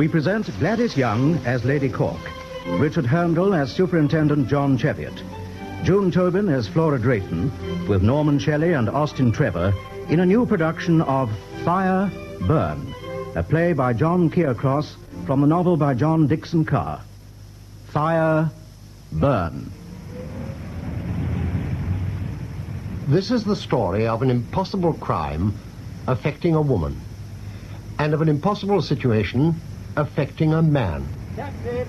We present Gladys Young as Lady Cork, Richard Hurndall as Superintendent John Cheviot, June Tobin as Flora Drayton, with Norman Shelley and Austin Trevor in a new production of Fire, Burn, a play by John Keir Cross from the novel by John Dickson Carr. Fire, Burn. This is the story of an impossible crime affecting a woman, and of an impossible situation affecting a man. Taxi!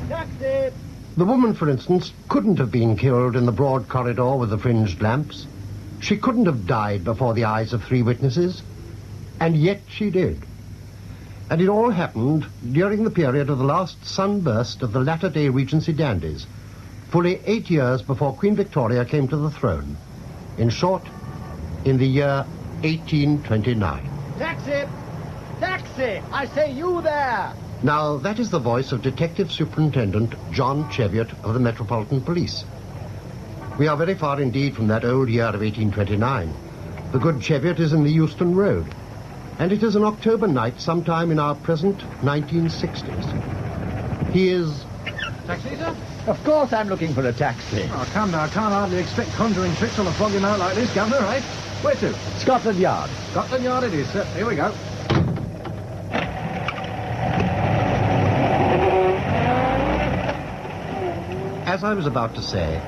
Taxi! The woman, for instance, couldn't have been killed in the broad corridor with the fringed lamps. She couldn't have died before the eyes of 3 witnesses. And yet she did. And it all happened during the period of the last sunburst of the latter-day Regency dandies, fully 8 years before Queen Victoria came to the throne. In short, in the year 1829. Taxi! Taxi! I say, you there! Now, that is the voice of Detective Superintendent John Cheviot of the Metropolitan Police. We are very far indeed from that old year of 1829. The good Cheviot is in the Euston Road, and it is an October night sometime in our present 1960s. He is... Taxi, sir? Of course I'm looking for a taxi. Oh, come now, I can't hardly expect conjuring tricks on a foggy night like this, Governor, eh? Where to? Scotland Yard. Scotland Yard it is, sir. Here we go. As I was about to say,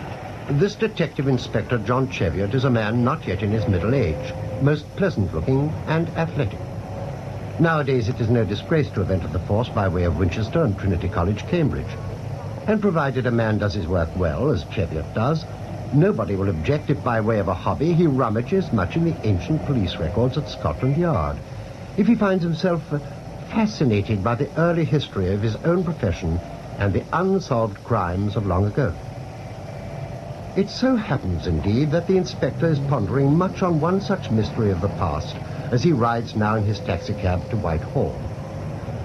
this Detective Inspector John Cheviot is a man not yet in his middle age, most pleasant-looking and athletic. Nowadays it is no disgrace to have entered the force by way of Winchester and Trinity College, Cambridge. And provided a man does his work well, as Cheviot does, nobody will object if by way of a hobby he rummages much in the ancient police records at Scotland Yard. If he finds himself fascinated by the early history of his own profession and the unsolved crimes of long ago. It so happens, indeed, that the inspector is pondering much on one such mystery of the past as he rides now in his taxicab to Whitehall.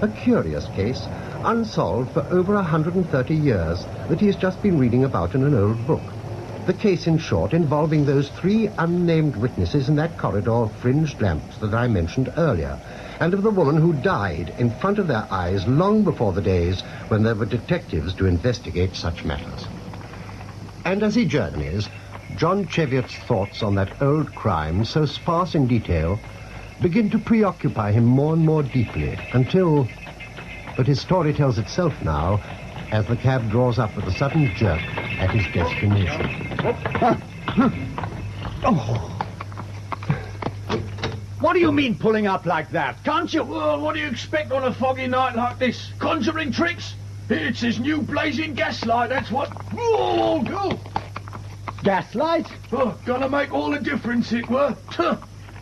A curious case, unsolved for over 130 years, that he has just been reading about in an old book. The case, in short, involving those 3 unnamed witnesses in that corridor of fringed lamps that I mentioned earlier, and of the woman who died in front of their eyes long before the days when there were detectives to investigate such matters. And as he journeys, John Cheviot's thoughts on that old crime, so sparse in detail, begin to preoccupy him more and more deeply until... But his story tells itself now as the cab draws up with a sudden jerk at his destination. Oh. What do you mean pulling up like that? Can't you... Well, what do you expect on a foggy night like this? Conjuring tricks? It's his new blazing gaslight, that's what... Oh, go! Gaslight? Oh, gonna make all the difference, it were.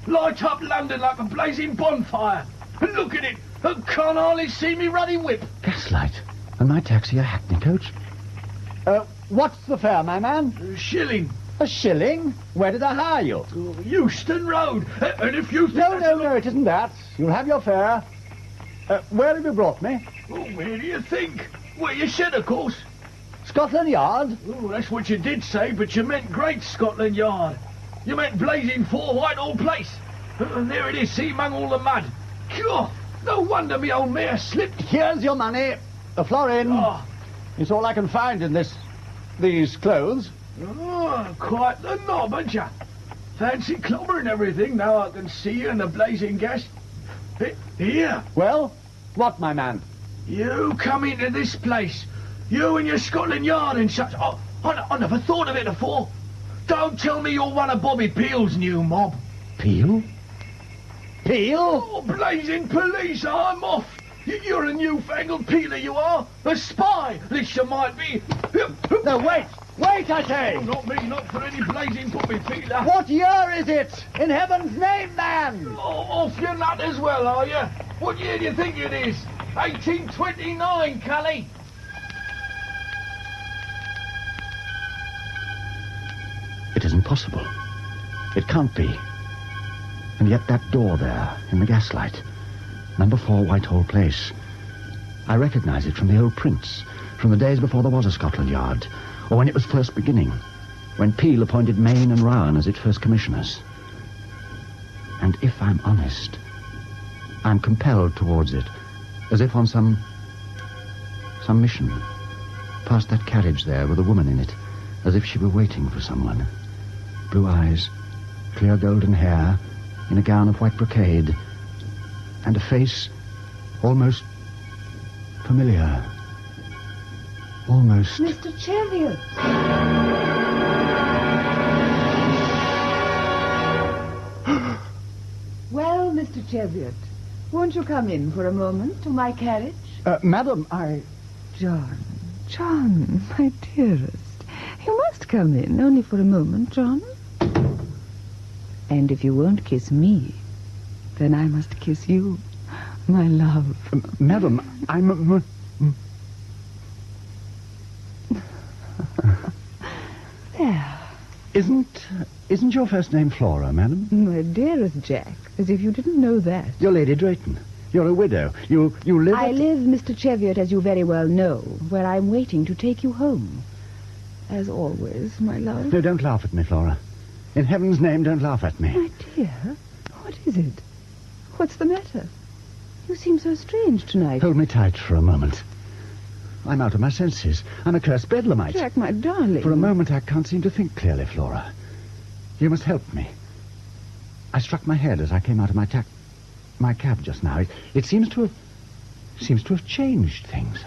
Light up London like a blazing bonfire. And look at it. I can't hardly see me ruddy whip. Gaslight? And my taxi a hackney coach? What's the fare, my man? A shilling. A shilling? Where did I hire you? Euston Road. And if you think... No, it isn't that. You'll have your fare. Where have you brought me? Oh, where do you think? Where you said, of course. Scotland Yard? Oh, that's what you did say, but you meant Great Scotland Yard. You meant blazing 4 Whitehall Place. And there it is, see, among all the mud. God, no wonder me old mare slipped. Here's your money. A florin. Oh. It's all I can find in these clothes. Oh, quite the knob, aren't you? Fancy clobber and everything, now I can see you in the blazing gas. Here. Well, what, my man? You come into this place. You and your Scotland Yard and such. Oh, I never thought of it before. Don't tell me you're one of Bobby Peel's new mob. Peel? Peel? Oh, blazing police, I'm off. You're a newfangled peeler, you are. A spy, this you might be. No, wait, I say. Oh, not me, not for any blazing puppy peeler. What year is it? In heaven's name, man. Oh, off your nut as well, are you? What year do you think it is? 1829, Cully. It isn't possible. It can't be. And yet that door there, in the gaslight, number 4 Whitehall Place. I recognize it from the old prints, from the days before there was a Scotland Yard, or when it was first beginning, when Peel appointed Mayne and Rowan as its first commissioners. And if I'm honest, I'm compelled towards it as if on some mission. Past that carriage there with a woman in it, as if she were waiting for someone. Blue eyes, clear golden hair, in a gown of white brocade, and a face almost familiar. Almost... Mr. Cheviot! Well, Mr. Cheviot, won't you come in for a moment to my carriage? Madam, I... John, my dearest. You must come in, only for a moment, John. And if you won't kiss me, then I must kiss you, my love. Madam, I'm... There. Isn't your first name Flora, madam? My dearest Jack, as if you didn't know that. You're Lady Drayton. You're a widow. You live I live, Mr. Cheviot, as you very well know, where I'm waiting to take you home. As always, my love. No, don't laugh at me, Flora. In heaven's name, don't laugh at me. My dear, what is it? What's the matter? You seem so strange tonight. Hold me tight for a moment. I'm out of my senses. I'm a cursed bedlamite. Jack, my darling. For a moment, I can't seem to think clearly, Flora. You must help me. I struck my head as I came out of my cab just now. It seems to have changed things.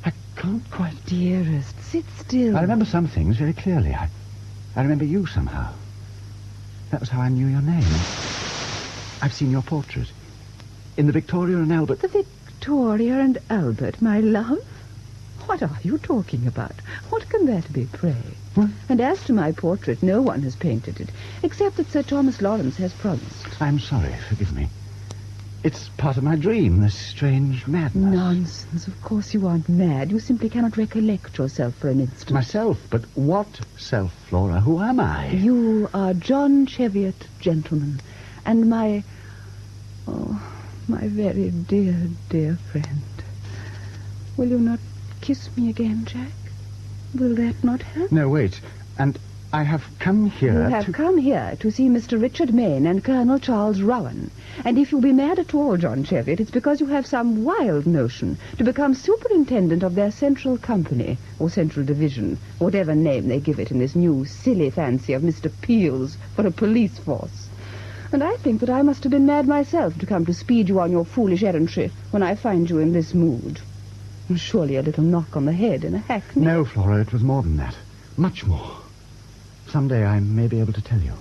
I can't quite... Dearest, sit still. I remember some things very clearly. I remember you somehow. That was how I knew your name. I've seen your portrait. In the Victoria and Albert... The Victoria and Albert, my love? What are you talking about? What can that be, pray? What? And as to my portrait, no one has painted it, except that Sir Thomas Lawrence has promised. I'm sorry, forgive me. It's part of my dream, this strange madness. Nonsense. Of course you aren't mad. You simply cannot recollect yourself for an instant. Myself? But what self, Flora? Who am I? You are John Cheviot, gentleman, and my very dear, dear friend. Will you not kiss me again, Jack? Will that not help? No, wait. And I have come here You have come here to see Mr. Richard Mayne and Colonel Charles Rowan. And if you be mad at all, John Cheviot, it's because you have some wild notion to become superintendent of their central company, or central division, whatever name they give it in this new silly fancy of Mr. Peel's for a police force. And I think that I must have been mad myself to come to speed you on your foolish errantry when I find you in this mood. Surely a little knock on the head in a hackney. No, Flora, it was more than that. Much more. Someday I may be able to tell you.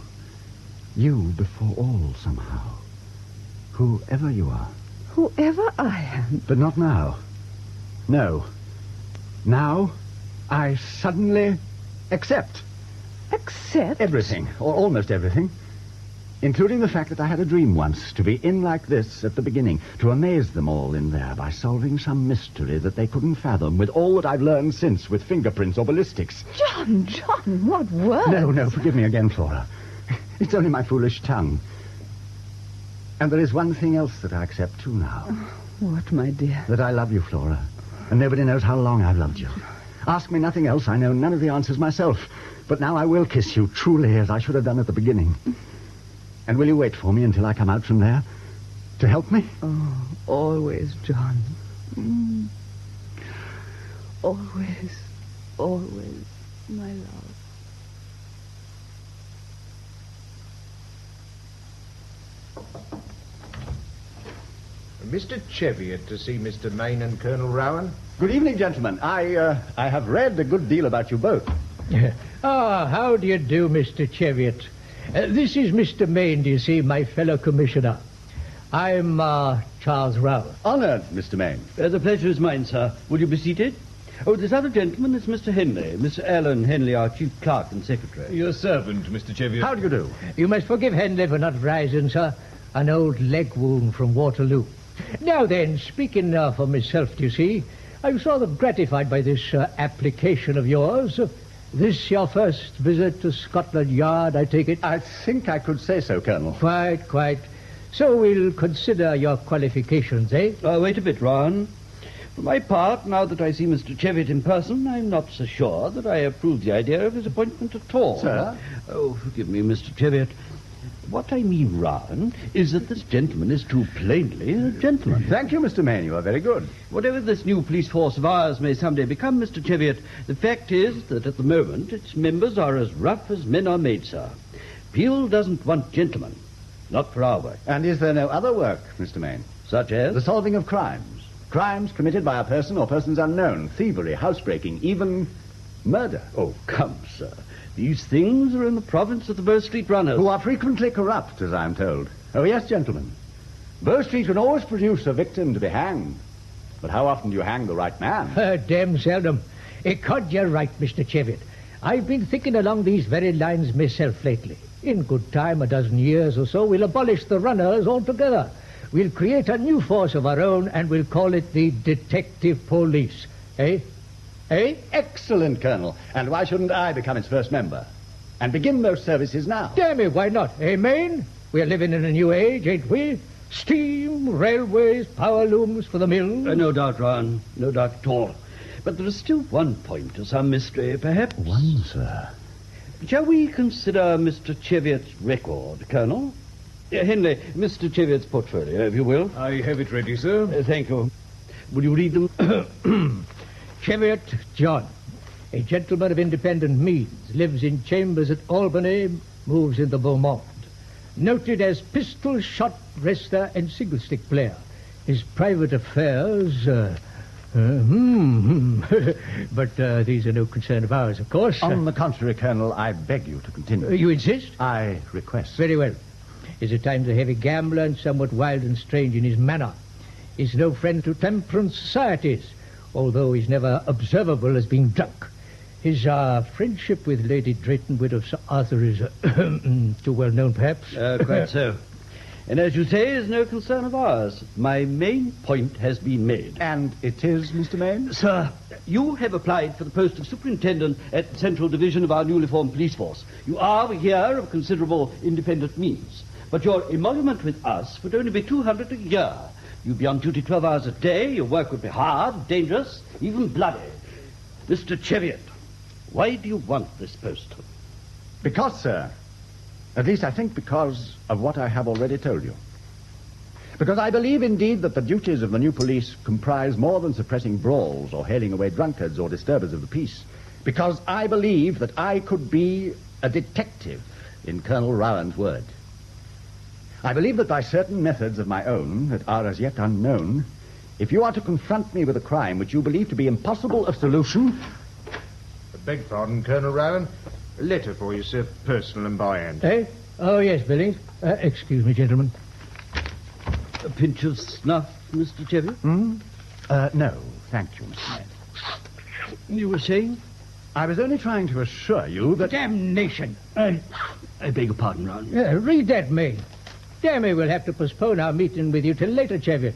You before all, somehow. Whoever you are. Whoever I am. But not now. No. Now, I suddenly accept. Accept? Everything, or almost everything. Including the fact that I had a dream once, to be in like this at the beginning, to amaze them all in there by solving some mystery that they couldn't fathom with all that I've learned since with fingerprints or ballistics. John, what words? No, forgive me again, Flora. It's only my foolish tongue. And there is one thing else that I accept, too, now. What, my dear? That I love you, Flora. And nobody knows how long I've loved you. Ask me nothing else. I know none of the answers myself. But now I will kiss you, truly, as I should have done at the beginning. And will you wait for me until I come out from there? To help me? Oh, always, John. Always, my love. Mr. Cheviot to see Mr. Mayne and Colonel Rowan. Good evening, gentlemen. I have read a good deal about you both. How do you do, Mr. Cheviot? This is Mr. Mayne, do you see, my fellow commissioner. I'm Charles Rowan. Honoured, Mr. Mayne. The pleasure is mine, sir. Will you be seated? Oh, this other gentleman is Mr. Henley. Mr. Alan Henley, our chief clerk and secretary. Your servant, Mr. Cheviot. How do you do? You must forgive Henley for not rising, sir. An old leg wound from Waterloo. Now then, speaking for myself, do you see, I'm sort of gratified by this application of yours. This your first visit to Scotland Yard, I take it? I think I could say so, Colonel. Quite. So we'll consider your qualifications, eh? Wait a bit, Rowan. For my part, now that I see Mr. Cheviot in person, I'm not so sure that I approve the idea of his appointment at all. Sir? Oh, forgive me, Mr. Cheviot. What I mean, Rowan, is that this gentleman is too plainly a gentleman. Thank you, Mr. Mayne. You are very good. Whatever this new police force of ours may someday become, Mr. Cheviot, the fact is that at the moment its members are as rough as men are made, sir. Peel doesn't want gentlemen. Not for our work. And is there no other work, Mr. Mayne? Such as? The solving of crimes. Crimes committed by a person or persons unknown. Thievery, housebreaking, even murder. Oh, come, sir. These things are in the province of the Bow Street runners. Who are frequently corrupt, as I am told. Oh, yes, gentlemen. Bow Street can always produce a victim to be hanged. But how often do you hang the right man? Damn seldom. Ecod, you're right, Mr. Cheviot. I've been thinking along these very lines myself lately. In good time, a dozen years or so, we'll abolish the runners altogether. We'll create a new force of our own, and we'll call it the Detective Police. Eh? Eh? Excellent, Colonel. And why shouldn't I become its first member? And begin those services now? Damn it, why not? Eh, Mayne? We're living in a new age, ain't we? Steam, railways, power looms for the mills. No doubt, Rowan. No doubt at all. But there is still one point of some mystery, perhaps. One, sir. Shall we consider Mr. Cheviot's record, Colonel? Henley, Mr. Cheviot's portfolio, if you will. I have it ready, sir. Thank you. Will you read them? Cheviot John, a gentleman of independent means, lives in chambers at Albany, moves in the Beaumont. Noted as pistol shot, wrestler, and single-stick player. His private affairs... but these are no concern of ours, of course. On the contrary, Colonel, I beg you to continue. You insist? I request. Very well. Is at times a heavy gambler and somewhat wild and strange in his manner. Is no friend to temperance societies, although he's never observable as being drunk. His friendship with Lady Drayton, widow of Sir Arthur, is too well known, perhaps. Quite so. And as you say, is no concern of ours. My main point has been made. And it is, Mr. Mayne? Sir, you have applied for the post of superintendent at the Central Division of our newly formed police force. You are, we hear, of considerable independent means. But your emolument with us would only be 200 a year. You'd be on duty 12 hours a day. Your work would be hard, dangerous, even bloody. Mr. Cheviot, why do you want this post? Because, sir, at least I think because of what I have already told you. Because I believe indeed that the duties of the new police comprise more than suppressing brawls or hailing away drunkards or disturbers of the peace. Because I believe that I could be a detective, in Colonel Rowan's word. I believe that by certain methods of my own that are as yet unknown, if you are to confront me with a crime which you believe to be impossible of solution... I beg pardon, Colonel Rowan. A letter for you, sir, personal and by hand. Eh? Oh, yes, Billings. Excuse me, gentlemen. A pinch of snuff, Mr. Cheviot? No, thank you, Mr. Mayne. You were saying? I was only trying to assure you that... Damnation. I beg your pardon, Rowan. Read that, Mayne. Damn it, we'll have to postpone our meeting with you till later, Cheviot.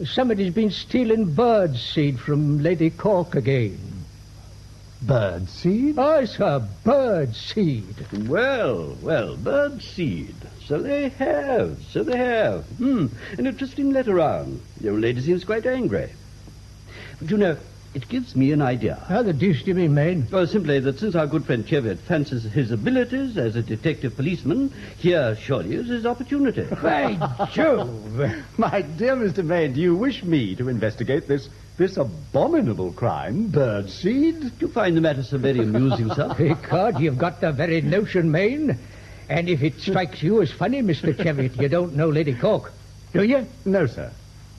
Somebody's been stealing bird seed from Lady Cork again. Bird seed? Oh, sir, bird seed. Well, bird seed. So they have. An interesting letter, Rowan. The old lady seems quite angry. But you know, it gives me an idea. How the deuce do you mean, Mayne? Well, simply that since our good friend Cheviot fancies his abilities as a detective policeman, here surely is his opportunity. By Jove! My dear Mr. Mayne, do you wish me to investigate this abominable crime, bird seed? Do you find the matter so very amusing, sir? God, you've got the very notion, Mayne. And if it strikes you as funny, Mr. Cheviot, you don't know Lady Cork, do you? No, sir.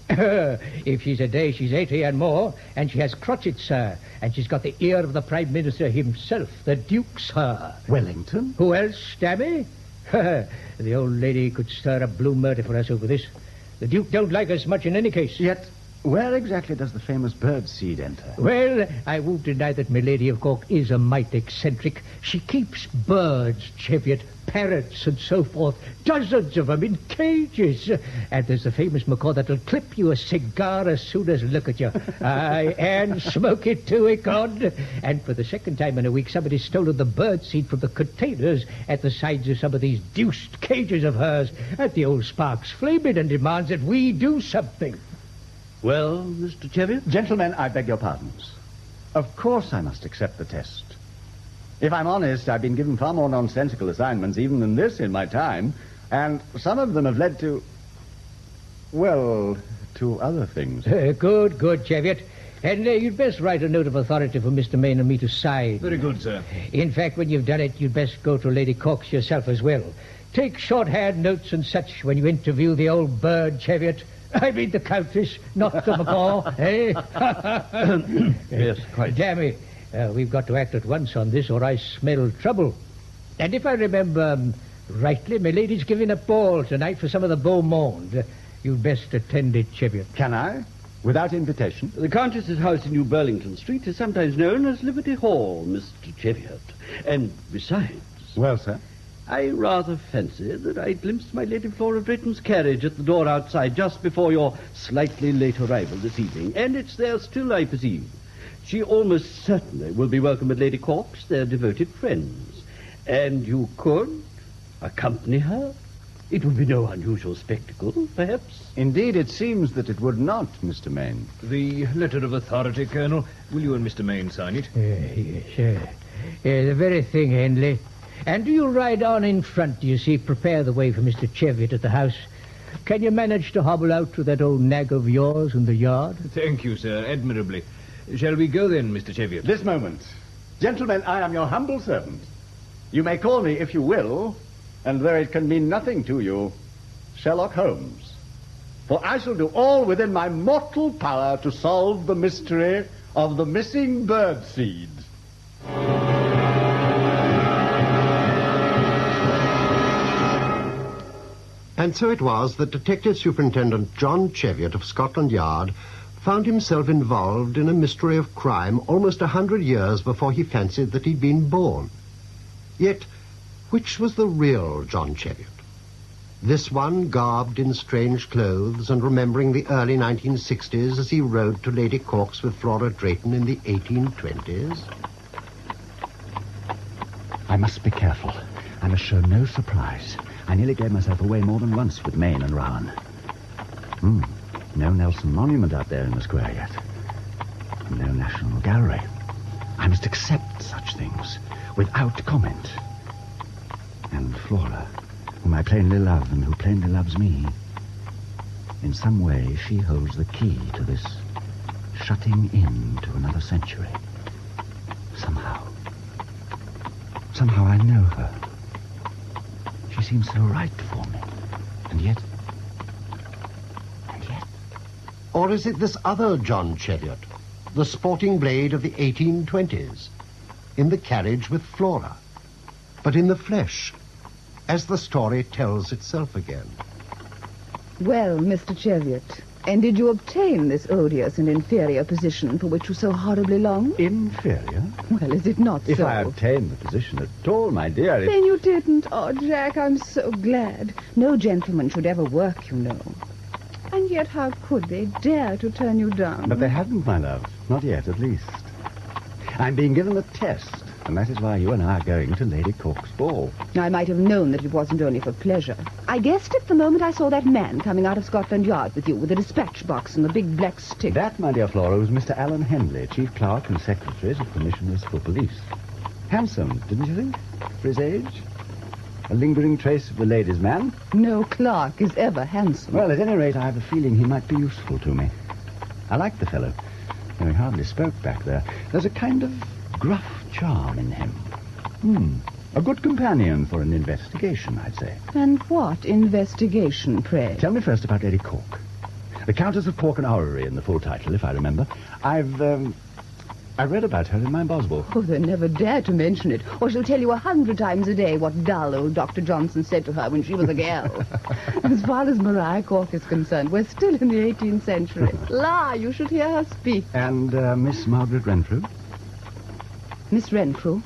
If she's a day, she's 80 and more, and she has crotchets, sir, and she's got the ear of the Prime Minister himself, the Duke, sir. Wellington? Who else, Stabby? The old lady could stir a blue murder for us over this. The Duke don't like us much in any case. Yet, where exactly does the famous bird seed enter? Well, I won't deny that my Lady of Cork is a mite eccentric. She keeps birds, Cheviot, parrots and so forth, dozens of them in cages. And there's the famous macaw that'll clip you a cigar as soon as look at you. Aye, and smoke it too, ecod. And for the second time in a week, somebody's stolen the bird seed from the containers at the sides of some of these deuced cages of hers. And the old spark's flaming and demands that we do something. Well, Mr. Cheviot? Gentlemen, I beg your pardons. Of course I must accept the test. If I'm honest, I've been given far more nonsensical assignments even than this in my time. And some of them have led to... well, to other things. Good, Cheviot. And you'd best write a note of authority for Mr. Mayne and me to sign. Very good, sir. In fact, when you've done it, you'd best go to Lady Cork's yourself as well. Take shorthand notes and such when you interview the old bird, Cheviot. I mean the Countess, not the macaw, eh? Yes, quite. Damn it. We've got to act at once on this, or I smell trouble. And if I remember rightly, my lady's giving a ball tonight for some of the beau monde. You'd best attend it, Cheviot. Can I? Without invitation? The Countess's house in New Burlington Street is sometimes known as Liberty Hall, Mr. Cheviot. And besides... Well, sir? I rather fancy that I glimpsed my Lady Flora Drayton's carriage at the door outside just before your slightly late arrival this evening, and it's there still, I perceive. She almost certainly will be welcome at Lady Cork's, their devoted friends. And you could accompany her? It would be no unusual spectacle, perhaps. Indeed, it seems that it would not, Mr. Mayne. The letter of authority, Colonel. Will you and Mr. Mayne sign it? Yes. The very thing, Henley. And do you ride on in front, do you see? Prepare the way for Mr. Cheviot at the house. Can you manage to hobble out to that old nag of yours in the yard? Thank you, sir, admirably. Shall we go then, Mr. Cheviot? This moment. Gentlemen, I am your humble servant. You may call me if you will, and though it can mean nothing to you, Sherlock Holmes. For I shall do all within my mortal power to solve the mystery of the missing bird seed. And so it was that Detective Superintendent John Cheviot of Scotland Yard found himself involved in a mystery of crime almost 100 years before he fancied that he'd been born. Yet, which was the real John Cheviot? This one garbed in strange clothes and remembering the early 1960s as he rode to Lady Cork's with Flora Drayton in the 1820s? I must be careful. I must show no surprise. I nearly gave myself away more than once with Mayne and Rowan. No Nelson Monument out there in the square yet. No National Gallery. I must accept such things without comment. And Flora, whom I plainly love and who plainly loves me, in some way she holds the key to this shutting in to another century. Somehow I know her. She seems so right for me. And yet... Or is it this other John Cheviot, the sporting blade of the 1820s, in the carriage with Flora, but in the flesh, as the story tells itself again? Well, Mr. Cheviot, and did you obtain this odious and inferior position for which you so horribly longed? Inferior? Well, is it not If so? I obtained the position at all, my dear... Then you didn't. Oh, Jack, I'm so glad. No gentleman should ever work, you know. And yet how could they dare to turn you down? But they haven't, my love. Not yet, at least. I'm being given a test, and that is why you and I are going to Lady Cork's ball. I might have known that it wasn't only for pleasure. I guessed it the moment I saw that man coming out of Scotland Yard with you, with a dispatch box and the big black stick. That, my dear Flora, was Mr. Alan Henley, Chief Clerk and Secretary of Commissioners for Police. Handsome, didn't you think, for his age? A lingering trace of the ladies' man? No clerk is ever handsome. Well, at any rate, I have a feeling he might be useful to me. I like the fellow, though he hardly spoke back there. There's a kind of gruff charm in him. A good companion for an investigation, I'd say. And what investigation, pray? Tell me first about Lady Cork. The Countess of Cork and Orrery in the full title, if I remember. I read about her in my Boswell. Oh, they never dare to mention it, or she'll tell you 100 times a day what dull old Dr. Johnson said to her when she was a girl. As far as Maria Cork is concerned, we're still in the 18th century. La, you should hear her speak. And Miss Margaret Renfrew? Miss Renfrew?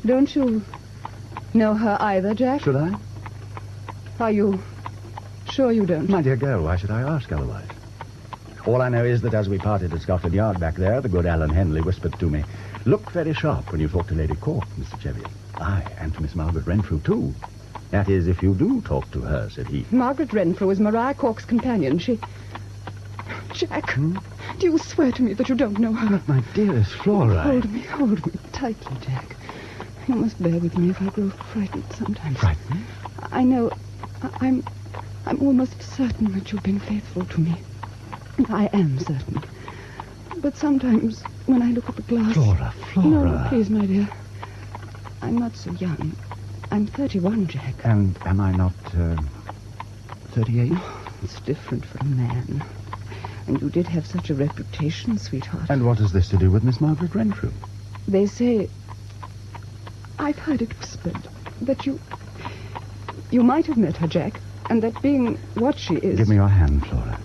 Don't you know her either, Jack? Should I? Are you sure you don't? My dear girl, why should I ask otherwise? All I know is that as we parted at Scotland Yard back there, the good Alan Henley whispered to me, "Look very sharp when you talk to Lady Cork, Mr. Cheviot." Aye, and to Miss Margaret Renfrew, too. That is, if you do talk to her, said he. Margaret Renfrew is Maria Cork's companion. She... Jack, do you swear to me that you don't know her? But my dearest Flora... Hold me tightly, Jack. You must bear with me if I grow frightened sometimes. Frightened? I know. I'm almost certain that you've been faithful to me. I am certain. But sometimes, when I look at the glass... Flora. No, please, my dear. I'm not so young. I'm 31, Jack. And am I not, 38? It's different for a man. And you did have such a reputation, sweetheart. And what has this to do with Miss Margaret Renfrew? They say... I've heard it whispered that you might have met her, Jack, and that being what she is... Give me your hand, Flora.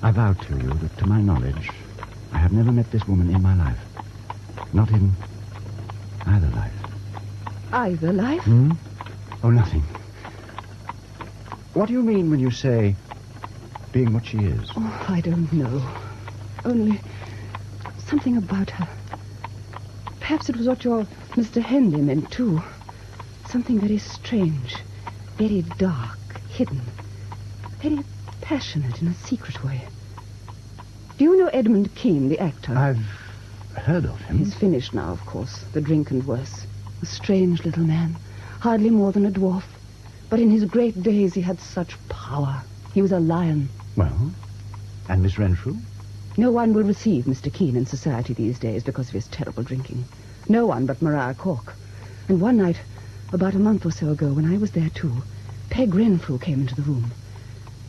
I vow to you that, to my knowledge, I have never met this woman in my life. Not in either life. Either life? Hmm? Oh, nothing. What do you mean when you say being what she is? Oh, I don't know. Only something about her. Perhaps it was what your Mr. Henley meant, too. Something very strange, very dark, hidden, very passionate in a secret way. Do you know Edmund Kean, the actor? I've heard of him. He's finished now, of course, the drink and worse. A strange little man, hardly more than a dwarf. But in his great days he had such power. He was a lion. Well, and Miss Renfrew? No one will receive Mr. Kean in society these days because of his terrible drinking. No one but Maria Cork. And one night, about a month or so ago, when I was there too, Peg Renfrew came into the room.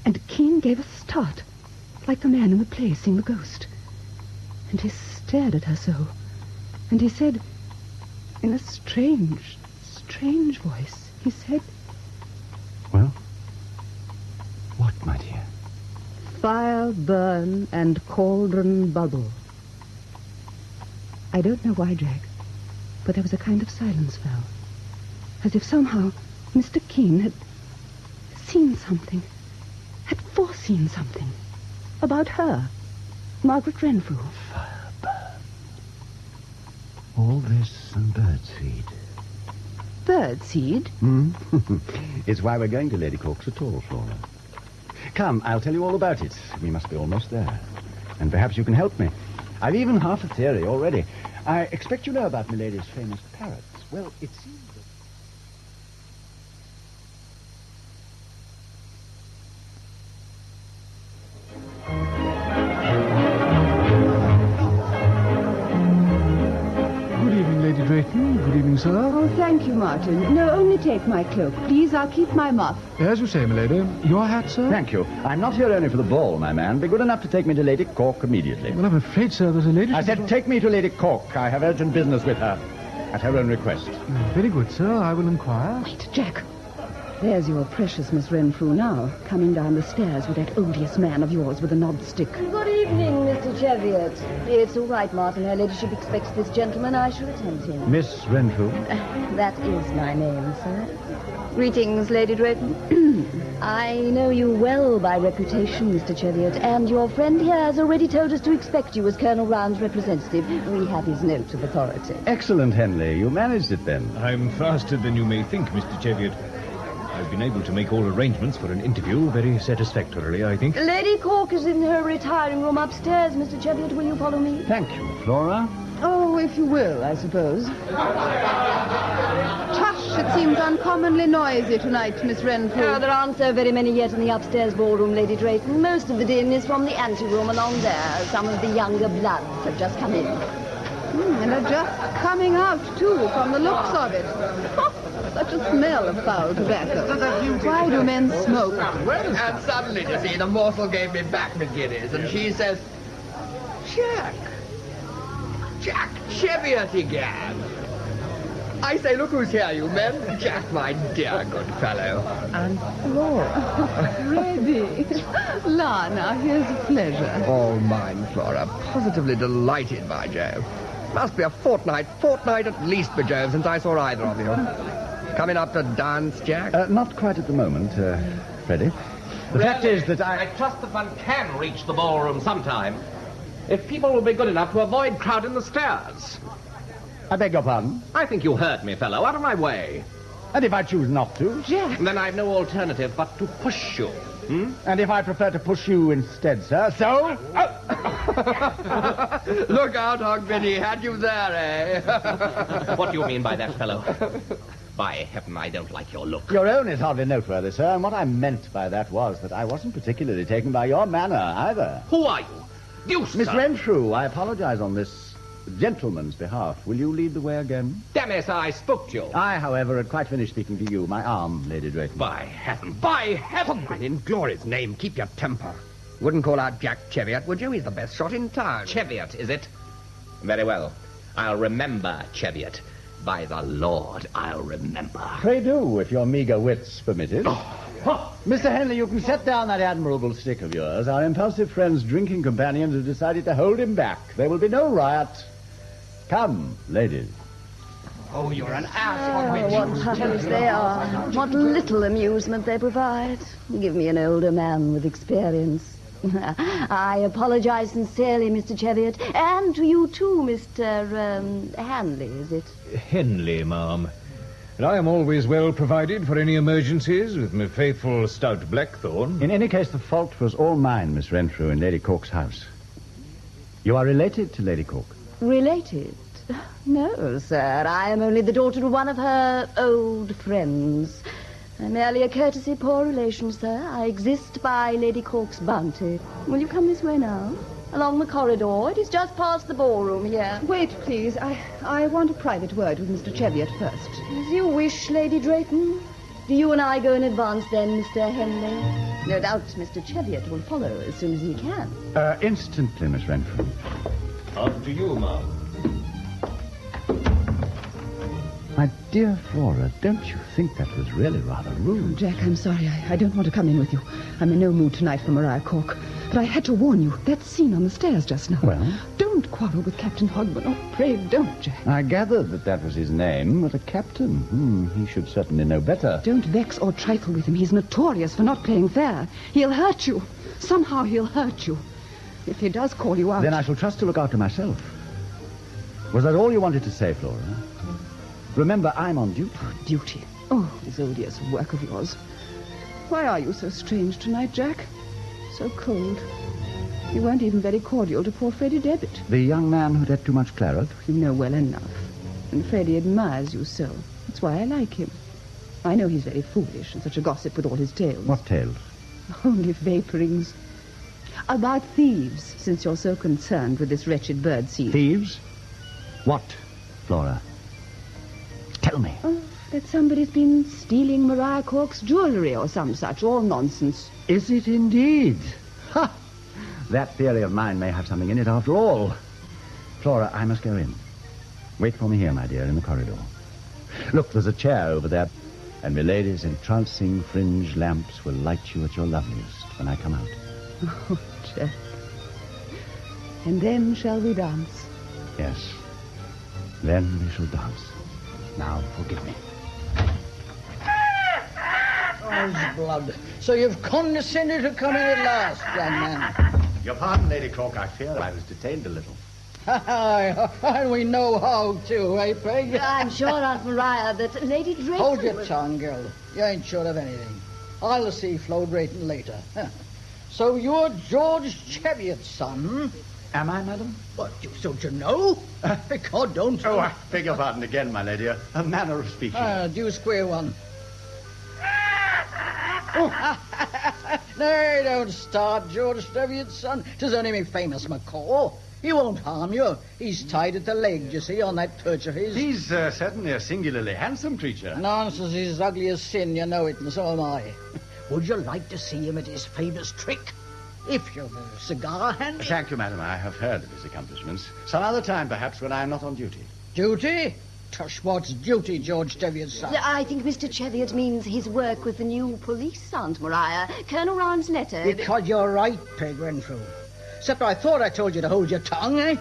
And Kean gave a start, like the man in the play seeing the ghost. And he stared at her so. And he said, in a strange, strange voice, he said... Well, what, my dear? Fire burn and cauldron bubble. I don't know why, Jack, but there was a kind of silence fell. As if somehow Mr. Kean had seen something, had foreseen something about her, Margaret Renfrew. Fire burn. All this and birdseed. Birdseed? It's why we're going to Lady Cork's at all, Flora. Come, I'll tell you all about it. We must be almost there. And perhaps you can help me. I've even half a theory already. I expect you know about Milady's famous parrots. Well, it seems that... Drayton. Good evening, sir. Oh, thank you, Martin. No, only take my cloak. Please, I'll keep my muff. As you say, milady. Your hat, sir? Thank you. I'm not here only for the ball, my man. Be good enough to take me to Lady Cork immediately. Well, I'm afraid, sir, that a lady... I said take me to Lady Cork. I have urgent business with her. At her own request. Very good, sir. I will inquire. Wait, Jack. There's your precious Miss Renfrew now, coming down the stairs with that odious man of yours with a knobbed stick. Good evening, Mr. Cheviot. It's all right, Martin. Her ladyship expects this gentleman. I shall attend him. Miss Renfrew? That is my name, sir. Greetings, Lady Drayton. I know you well by reputation, Mr. Cheviot, and your friend here has already told us to expect you as Colonel Round's representative. We have his note of authority. Excellent, Henley. You managed it then. I'm faster than you may think, Mr. Cheviot. I've been able to make all arrangements for an interview very satisfactorily, I think. Lady Cork is in her retiring room upstairs, Mr. Cheviot. Will you follow me? Thank you, Flora. Oh, if you will, I suppose. Tush, it seems uncommonly noisy tonight, Miss Renfrew. Oh, there aren't so very many yet in the upstairs ballroom, Lady Drayton. Most of the din is from the anteroom along there. Some of the younger bloods have just come in. And are just coming out, too, from the looks of it. Such a smell of foul tobacco. Why do men smoke? And suddenly, you see, the morsel gave me back my guineas, and she says, Jack Cheviot again. I say, look who's here, you men. Jack, my dear good fellow. And Flora. Freddie. La, now, here's a pleasure. All mine, Flora. Positively delighted, by Jove. Must be a fortnight at least, by Jove, since I saw either of you. Coming up to dance, Jack? Not quite at the moment, Freddie. The fact is that I trust that one can reach the ballroom sometime, if people will be good enough to avoid crowding the stairs. I beg your pardon? I think you heard me, fellow. Out of my way. And if I choose not to? Jack. Then I've no alternative but to push you. And if I prefer to push you instead, sir, so? Look out, Hogben, he had you there, eh? What do you mean by that, fellow? By heaven, I don't like your look. Your own is hardly noteworthy, sir, and what I meant by that was that I wasn't particularly taken by your manner, either. Who are you? Deuce, Miss sir. Renfrew, I apologize on this gentleman's behalf. Will you lead the way again? Damn it, I spoke to you. I, however, had quite finished speaking to you. My arm, Lady Drayton. By heaven. Hogben, in glory's name, keep your temper. Wouldn't call out Jack Cheviot, would you? He's the best shot in town. Cheviot, is it? Very well. I'll remember Cheviot. By the Lord, I'll remember. Pray do, if your meagre wits permit it. Mr. Henley, you can set down that admirable stick of yours. Our impulsive friend's drinking companions have decided to hold him back. There will be no riot. Come, ladies. Oh, you're an ass. What puppies they are. What little amusement they provide. Give me an older man with experience. I apologize sincerely, Mr. Cheviot, and to you too, Mr. Henley, is it? Henley, ma'am. And I am always well provided for any emergencies with my faithful stout Blackthorn. In any case, the fault was all mine, Miss Renfrew, in Lady Cork's house. You are related to Lady Cork? Related? No, sir. I am only the daughter of one of her old friends. I'm merely a courtesy poor relation, sir. I exist by Lady Cork's bounty. Will you come this way now? Along the corridor. It is just past the ballroom here. Wait, please. I want a private word with Mr. Cheviot first. As you wish, Lady Drayton. Do you and I go in advance then, Mr. Henley? No doubt Mr. Cheviot will follow as soon as he can. Instantly, Miss Renfrew. After you, ma'am. My dear Flora, don't you think that was really rather rude? Jack, I'm sorry. I don't want to come in with you. I'm in no mood tonight for Mariah Cork. But I had to warn you. That scene on the stairs just now. Well? Don't quarrel with Captain Hogben. Oh, pray don't, Jack. I gathered that was his name, but a captain. He should certainly know better. Don't vex or trifle with him. He's notorious for not playing fair. He'll hurt you. Somehow he'll hurt you. If he does call you out... Then I shall trust to look after myself. Was that all you wanted to say, Flora? Remember, I'm on duty. Oh, duty. Oh, this odious work of yours. Why are you so strange tonight, Jack? So cold. You weren't even very cordial to poor Freddie Debbitt. The young man who'd had too much claret? You know well enough. And Freddie admires you so. That's why I like him. I know he's very foolish and such a gossip with all his tales. What tales? Only vaporings. About thieves, since you're so concerned with this wretched bird seed. Thieves? What, Flora? Tell me. Oh, that somebody's been stealing Mariah Cork's jewellery or some such. All nonsense. Is it indeed? Ha! That theory of mine may have something in it after all. Flora, I must go in. Wait for me here, my dear, in the corridor. Look, there's a chair over there, and milady's entrancing fringe lamps will light you at your loveliest when I come out. Oh, Jack. And then shall we dance? Yes. Then we shall dance. Now, forgive me. Oh, blood. So you've condescended to come in at last, young man. Your pardon, Lady Cork. I fear I was detained a little. And we know how to, eh, Peg? I'm sure, Aunt Mariah, that Lady Drayton... Hold your tongue, girl. You ain't sure of anything. I'll see Flo Drayton later. So you're George Cheviot's son? Am I, madam? What, don't you know? God, don't. Oh, I beg your pardon again, my lady. A manner of speaking. Due square one. No, don't start, George Cheviot's son. 'Tis only me famous macaw. He won't harm you. He's tied at the leg, you see, on that perch of his. He's certainly a singularly handsome creature. Nonsense, he's as ugly as sin, you know it, and so am I. Would you like to see him at his famous trick? If you're a cigar handy. Thank you, madam. I have heard of his accomplishments. Some other time, perhaps, when I am not on duty. Duty? Tush, what's duty, George Cheviot's son? I think Mr. Cheviot means his work with the new police, Aunt Mariah. Colonel Rowan's letter... Because you're right, Peg Renfrew. Except I thought I told you to hold your tongue, eh?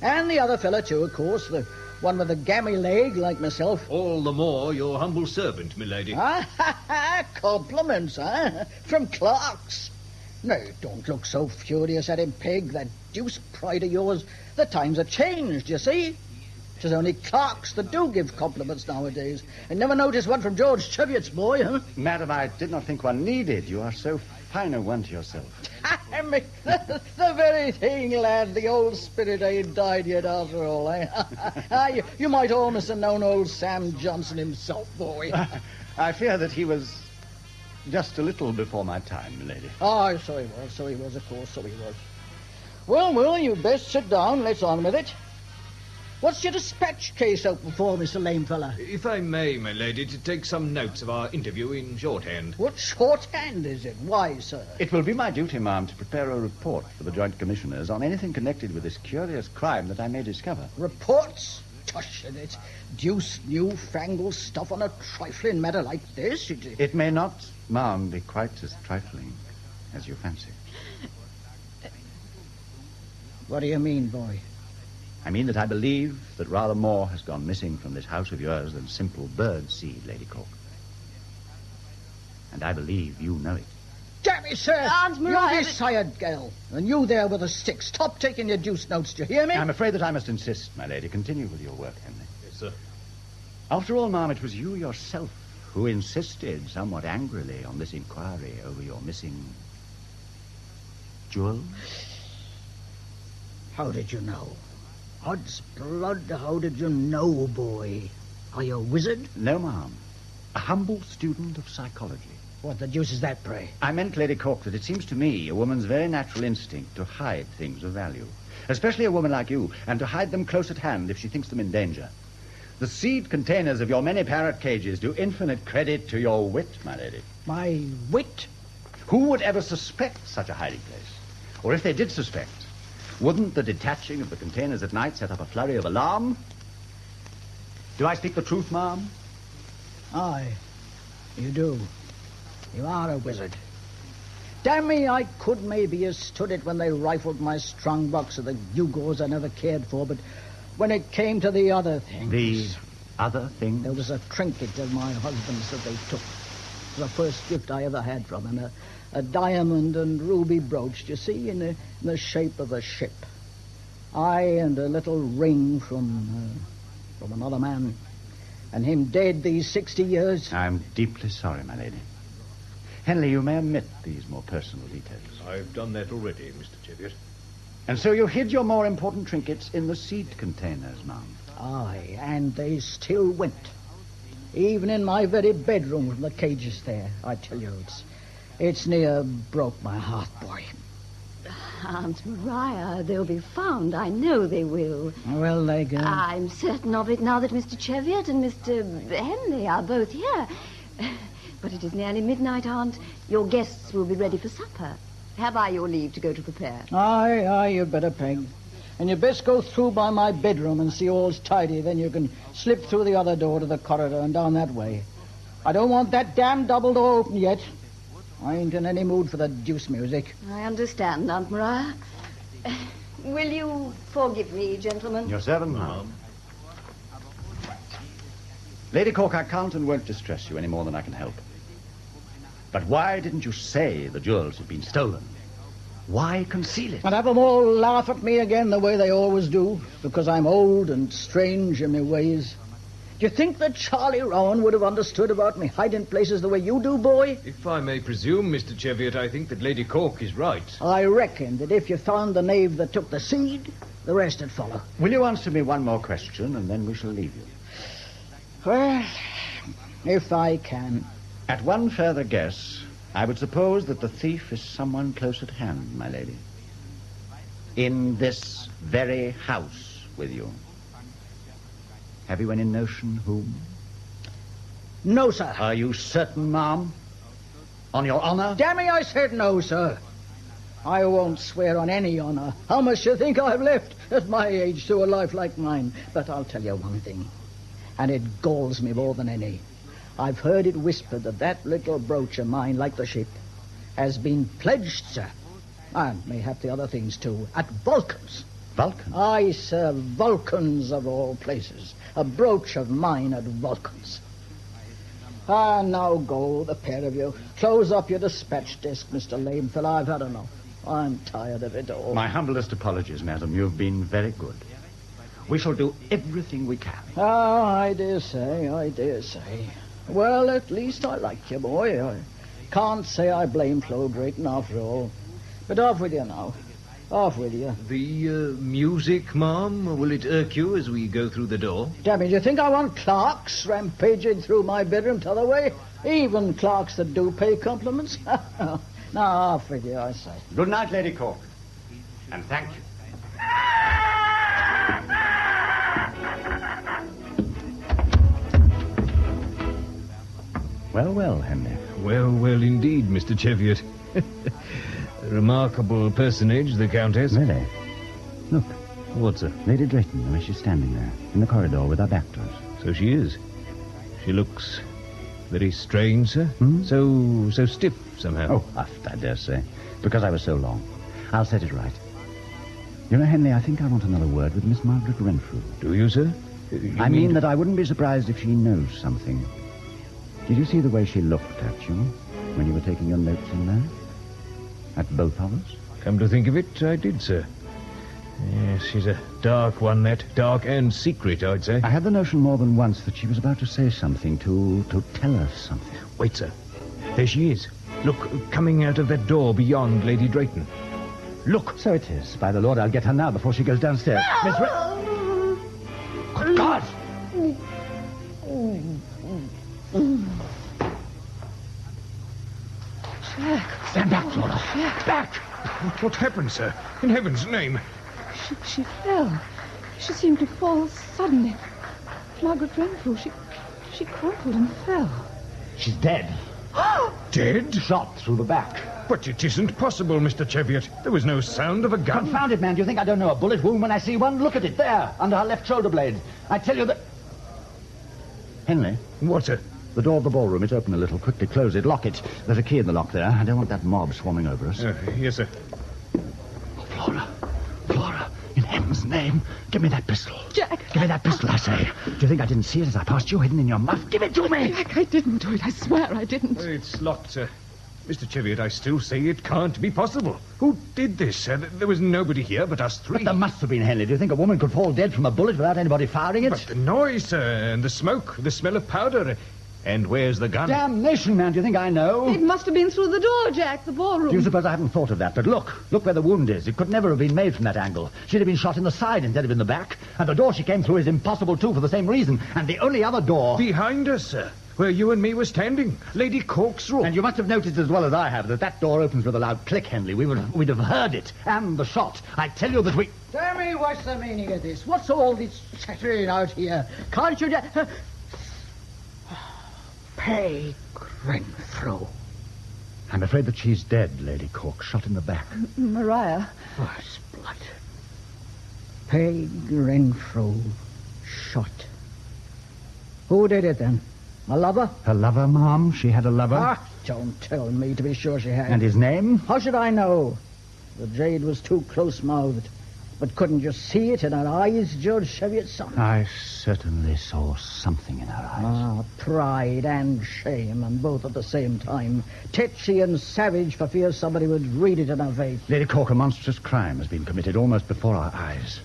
And the other fella, too, of course. The one with the gammy leg, like myself. All the more your humble servant, milady. Compliments, eh? From clerks. No, don't look so furious at him, Peg. That deuced pride of yours. The times are changed, you see. 'Tis only clerks that do give compliments nowadays. And never noticed one from George Cheviot's boy, huh? Madam, I did not think one needed. You are so finer one to yourself. The very thing, lad. The old spirit ain't died yet after all, eh? You might almost have known old Sam Johnson himself, boy. I fear that he was just a little before my time, milady. Oh, so he was, of course, so he was. Well, you'd best sit down. Let's on with it. What's your dispatch case open for, Mr. Lame fella? If I may, my lady, to take some notes of our interview in shorthand. What shorthand is it? Why, sir? It will be my duty, ma'am, to prepare a report for the Joint Commissioners on anything connected with this curious crime that I may discover. Reports? Tush, and it's deuced newfangled stuff on a trifling matter like this. It may not, ma'am, be quite as trifling as you fancy. What do you mean, boy? I mean that I believe that rather more has gone missing from this house of yours than simple bird seed, Lady Cork. And I believe you know it. Damn it, sir! Aunt Maria... You desired girl. And you there with a stick. Stop taking your deuce notes, do you hear me? I'm afraid that I must insist, my lady. Continue with your work, Henley. Yes, sir. After all, ma'am, it was you yourself who insisted somewhat angrily on this inquiry over your missing jewels. How did you know? Odds blood, how did you know, boy? Are you a wizard? No, ma'am. A humble student of psychology. What the deuce is that, pray? I meant, Lady Cork, that it seems to me a woman's very natural instinct to hide things of value. Especially a woman like you, and to hide them close at hand if she thinks them in danger. The seed containers of your many parrot cages do infinite credit to your wit, my lady. My wit? Who would ever suspect such a hiding place? Or if they did suspect, wouldn't the detaching of the containers at night set up a flurry of alarm? Do I speak the truth, ma'am? Aye, you do. You are a wizard. Damn me, I could maybe have stood it when they rifled my strong box of the gewgaws I never cared for, but when it came to the other things... The other things? There was a trinket of my husband's that they took. It was the first gift I ever had from him, a diamond and ruby brooch, you see, in the shape of a ship. I and a little ring from another man. And him dead these 60 years. I'm deeply sorry, my lady. Henley, you may omit these more personal details. I've done that already, Mr. Cheviot. And so you hid your more important trinkets in the seed containers, ma'am? Aye, and they still went. Even in my very bedroom with the cages there. I tell you, it's near broke my heart, boy. Aunt Maria, they'll be found. I know they will. Well, they go. I'm certain of it now that Mr. Cheviot and Mr. Henley are both here. But it is nearly midnight, Aunt. Your guests will be ready for supper. Have I your leave to go to prepare? Aye, you'd better, Peg. And you'd best go through by my bedroom and see all's tidy. Then you can slip through the other door to the corridor and down that way. I don't want that damn double door open yet. I ain't in any mood for the deuce music. I understand, Aunt Maria. Will you forgive me, gentlemen? Your servant, ma'am. Lady Cork, I can't and won't distress you any more than I can help. But why didn't you say the jewels had been stolen? Why conceal it? And have them all laugh at me again the way they always do, because I'm old and strange in my ways. Do you think that Charlie Rowan would have understood about me hiding places the way you do, boy? If I may presume, Mr. Cheviot, I think that Lady Cork is right. I reckon that if you found the knave that took the seed, the rest would follow. Will you answer me one more question, and then we shall leave you? Well, if I can. At one further guess, I would suppose that the thief is someone close at hand, my lady. In this very house with you. Have you any notion whom? No, sir. Are you certain, ma'am? On your honor? Damn me, I said no, sir. I won't swear on any honor. How much do you think I've left at my age to a life like mine? But I'll tell you one thing, and it galls me more than any. I've heard it whispered that that little brooch of mine, like the ship, has been pledged, sir, and mayhap the other things too, at Vulcan's. Vulcan? Aye, sir, Vulcan's of all places. A brooch of mine at Vulcan's. Ah, now go, the pair of you. Close up your dispatch desk, Mr. Lame fella. I've had enough. I'm tired of it all. My humblest apologies, madam. You've been very good. We shall do everything we can. Ah, I dare say. Well, at least I like you, boy. Can't say I blame Flo Drayton after all. But off with you now. Off with you. The music, ma'am, will it irk you as we go through the door? Damn it, do you think I want clerks rampaging through my bedroom t'other way? Even clerks that do pay compliments? Now, off with you, I say. Good night, Lady Cork. And thank you. Well, well, Henley. Well, well, indeed, Mr. Cheviot. A remarkable personage, the Countess. Really? Look. What's her? Lady Drayton, the way she's standing there, in the corridor with her back to us. So she is. She looks very strange, sir. So stiff, somehow. Oh, I dare say. Because I was so long. I'll set it right. You know, Henley, I think I want another word with Miss Margaret Renfrew. Do you, sir? I mean that I wouldn't be surprised if she knows something. Did you see the way she looked at you when you were taking your notes in there? At both of us? Come to think of it, I did, sir. Yes, she's a dark one, that. Dark and secret, I'd say. I had the notion more than once that she was about to say something, to tell us something. Wait, sir. There she is. Look, coming out of that door beyond Lady Drayton. Look. So it is. By the Lord, I'll get her now before she goes downstairs. Miss Good God! Jack. Stand back, Flora. Jack. Back! What happened, sir? In heaven's name. She fell. She seemed to fall suddenly. Margaret Renfrew, she crumpled and fell. She's dead. Dead? Shot through the back. But it isn't possible, Mr. Cheviot. There was no sound of a gun. Confound it, man. Do you think I don't know a bullet wound when I see one? Look at it, there, under her left shoulder blade. I tell you that... Henley? What, sir? The door of the ballroom, it's open a little. Quickly close it, lock it. There's a key in the lock there. I don't want that mob swarming over us. Yes, sir. Oh, Flora, in heaven's name, give me that pistol. Jack. Give me that pistol, I say. Do you think I didn't see it as I passed you, hidden in your muff? Give it to me. Jack, I didn't do it. I swear I didn't. It's locked, sir. Mr. Cheviot, I still say it can't be possible. Who did this, sir? There was nobody here but us three. But there must have been, Henley. Do you think a woman could fall dead from a bullet without anybody firing it? But the noise, sir, and the smoke, the smell of powder. And where's the gun? Damnation, man. Do you think I know? It must have been through the door, Jack, the ballroom. Do you suppose I haven't thought of that? But look where the wound is. It could never have been made from that angle. She'd have been shot in the side instead of in the back. And the door she came through is impossible, too, for the same reason. And the only other door... Behind us, sir. Where you and me were standing. Lady Cork's room. And you must have noticed as well as I have that door opens with a loud click, Henley. We'd have heard it. And the shot. I tell you that we... Tell me, what's the meaning of this? What's all this chattering out here? Can't you... Pay Renfrew. I'm afraid that she's dead, Lady Cork, shot in the back. Maria. First blood. Peg Renfrew shot. Who did it, then? A lover? Her lover, Ma'am? She had a lover? Ah, don't tell me, to be sure she had. And his name? How should I know? The jade was too close-mouthed. But couldn't you see it in her eyes, Judge Cheviot's son? I certainly saw something in her eyes. Ah, pride and shame, and both at the same time. Tetchy and savage for fear somebody would read it in her face. Lady Cork, a monstrous crime has been committed almost before our eyes.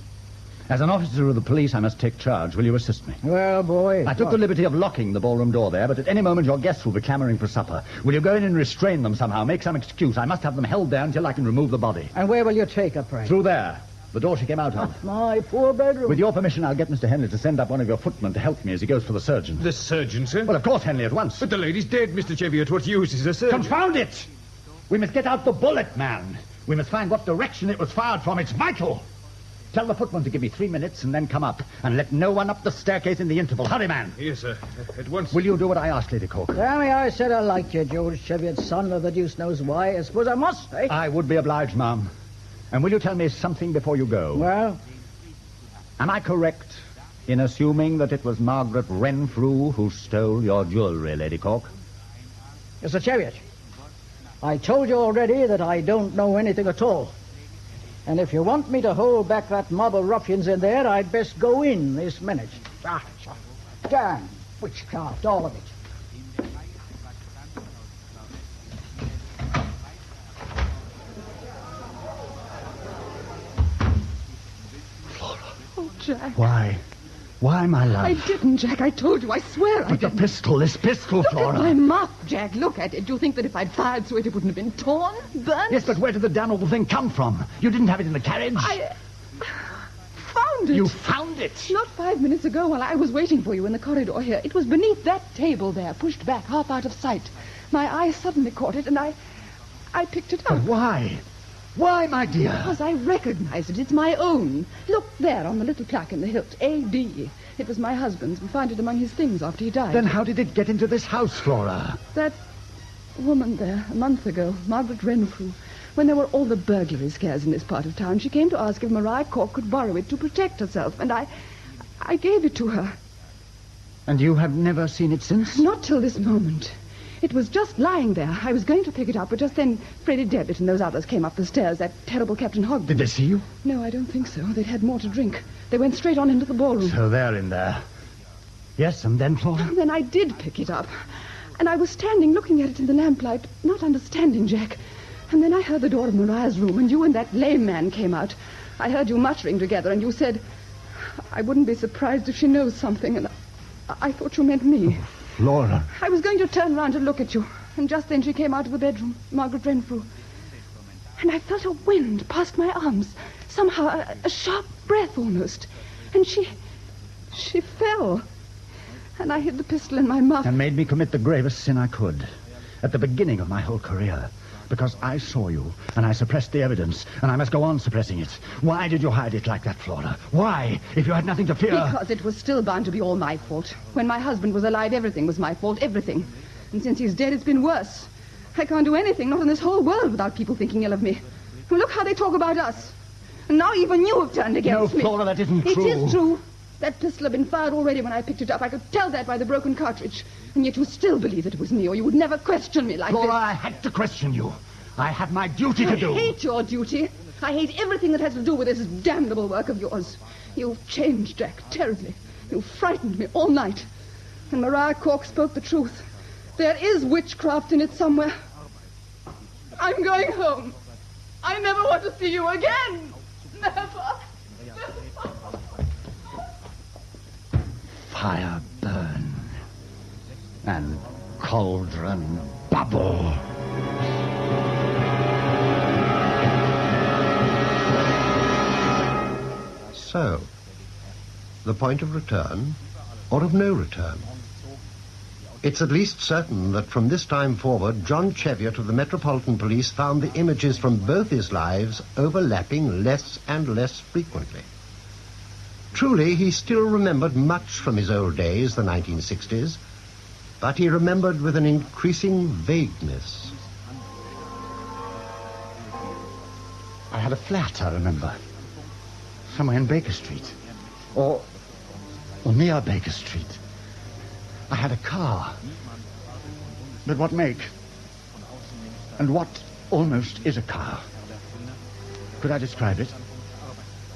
As an officer of the police, I must take charge. Will you assist me? Well, boy... I took the liberty of locking the ballroom door there, but at any moment your guests will be clamoring for supper. Will you go in and restrain them somehow? Make some excuse. I must have them held there until I can remove the body. And where will you take her, pray? Through there. The door she came out of. My poor bedroom. With your permission, I'll get Mr. Henley to send up one of your footmen to help me as he goes for the surgeon. The surgeon, sir? Well, of course, Henley, at once. But the lady's dead, Mr. Cheviot. What use is a surgeon? Confound it! We must get out the bullet, man. We must find what direction it was fired from. It's vital. Tell the footman to give me 3 minutes and then come up. And let no one up the staircase in the interval. Hurry, man. Yes, sir. At once. Will you do what I asked, Lady Cork? Tell me, I said I liked you, George Cheviot's son, or the deuce knows why. I suppose I must, eh? I would be obliged, ma'am. And will you tell me something before you go? Well? Am I correct in assuming that it was Margaret Renfrew who stole your jewelry, Lady Cork? Mr. Cheviot, I told you already that I don't know anything at all. And if you want me to hold back that mob of ruffians in there, I'd best go in this minute. Damn witchcraft, all of it. Oh, Jack. Why Why, my love? I didn't, Jack. I told you. I swear I But the didn't. pistol, this pistol, Look Flora. at my mark, Jack. Look at it. Do you think that if I'd fired through it, it wouldn't have been torn, burnt? Yes, but where did the damn old thing come from? You didn't have it in the carriage? I found it. You found it? Not 5 minutes ago while I was waiting for you in the corridor here. It was beneath that table there, pushed back, half out of sight. My eye suddenly caught it, and I picked it up. But why? Why, my dear? Because I recognize it. It's my own. Look there on the little plaque in the hilt. A.D. It was my husband's. We found it among his things after he died. Then how did it get into this house, Flora? That woman there, a month ago, Margaret Renfrew, when there were all the burglary scares in this part of town, she came to ask if Maria Cork could borrow it to protect herself, and I gave it to her. And you have never seen it since? Not till this moment. It was just lying there. I was going to pick it up, but just then Freddie, Debbitt, and those others came up the stairs, that terrible Captain Hogben. Did they see you? No, I don't think so. They'd had more to drink. They went straight on into the ballroom. So they're in there. Yes, and then, Flora? And then I did pick it up. And I was standing looking at it in the lamplight, not understanding, Jack. And then I heard the door of Maria's room, and you and that lame man came out. I heard you muttering together, and you said, I wouldn't be surprised if she knows something, and I thought you meant me. Oh, Flora. I was going to turn round to look at you, and just then she came out of the bedroom, Margaret Renfrew. And I felt a wind past my arms, somehow a sharp breath almost. And she fell. And I hid the pistol in my muff. And made me commit the gravest sin I could. At the beginning of my whole career. Because I saw you, and I suppressed the evidence, and I must go on suppressing it. Why did you hide it like that, Flora? Why, if you had nothing to fear? Because it was still bound to be all my fault. When my husband was alive, everything was my fault, everything. And since he's dead, it's been worse. I can't do anything, not in this whole world, without people thinking ill of me. Well, look how they talk about us. And now even you have turned against me. No, Flora, that isn't true. It is true. That pistol had been fired already when I picked it up. I could tell that by the broken cartridge. And yet you still believe that it was me, or you would never question me like Flora, this. I had to question you. I have my duty to do. I hate your duty. I hate everything that has to do with this damnable work of yours. You've changed, Jack, terribly. You've frightened me all night. And Maria Cork spoke the truth. There is witchcraft in it somewhere. I'm going home. I never want to see you again. Never. Fire burn. And cauldron bubble. So, the point of return, or of no return? It's at least certain that from this time forward, John Cheviot of the Metropolitan Police found the images from both his lives overlapping less and less frequently. Truly, he still remembered much from his old days, the 1960s, but he remembered with an increasing vagueness. I had a flat, I remember. Somewhere in Baker Street. Or near Baker Street. I had a car. But what make? And what almost is a car? Could I describe it?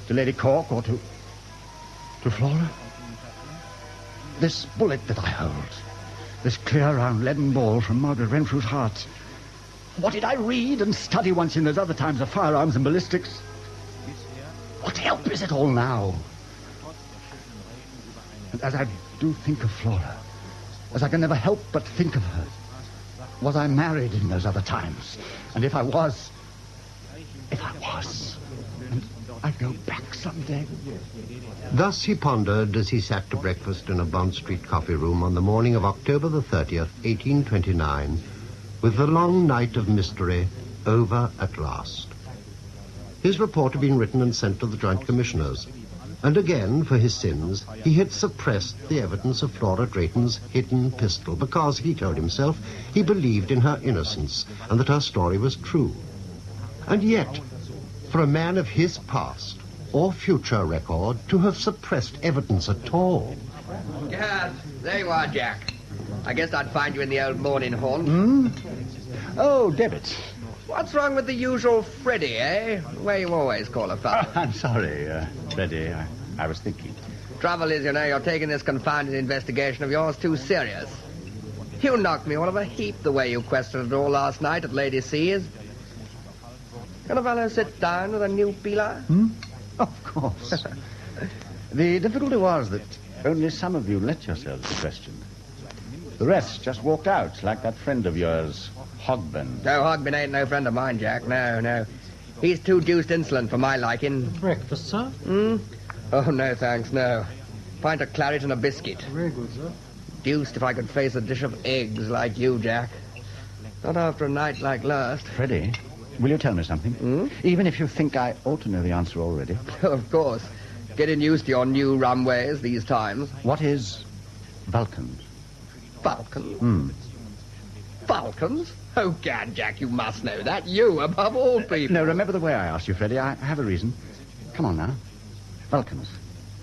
To Lady Cork or to Flora? This bullet that I hold. This clear, round, leaden ball from Margaret Renfrew's heart. What did I read and study once in those other times of firearms and ballistics? What help is it all now? And as I do think of Flora, as I can never help but think of her, was I married in those other times? And if I was, and I'd go back someday. Thus he pondered as he sat to breakfast in a Bond Street coffee room on the morning of October the 30th, 1829, with the long night of mystery over at last. His report had been written and sent to the Joint Commissioners. And again, for his sins, he had suppressed the evidence of Flora Drayton's hidden pistol because, he told himself, he believed in her innocence and that her story was true. And yet, for a man of his past or future record to have suppressed evidence at all... Yes, there you are, Jack. I guess I'd find you in the old morning haunt. Oh, Debbitt. What's wrong with the usual Freddie, eh? The way you always call a fellow. I'm sorry, Freddie. I was thinking. Trouble is, you're taking this confounded investigation of yours too serious. You knocked me all of a heap the way you questioned it all last night at Lady C's. Can a fellow sit down with a new peeler? Of course. The difficulty was that Only some of you let yourselves be questioned. The rest just walked out, like that friend of yours, Hogben. No, Hogben ain't no friend of mine, Jack. No. He's too deuced insolent for my liking. Breakfast, sir? Oh, no, thanks, no. Pint of claret and a biscuit. Very good, sir. Deuced if I could face a dish of eggs like you, Jack. Not after a night like last. Freddie, will you tell me something? Even if you think I ought to know the answer already. Of course. Getting used to your new rum ways these times. What is Vulcans? Vulcans? Vulcans? Oh, gad, Jack, you must know that. You, above all people. No, remember the way I asked you, Freddie. I have a reason. Come on now. Vulcans.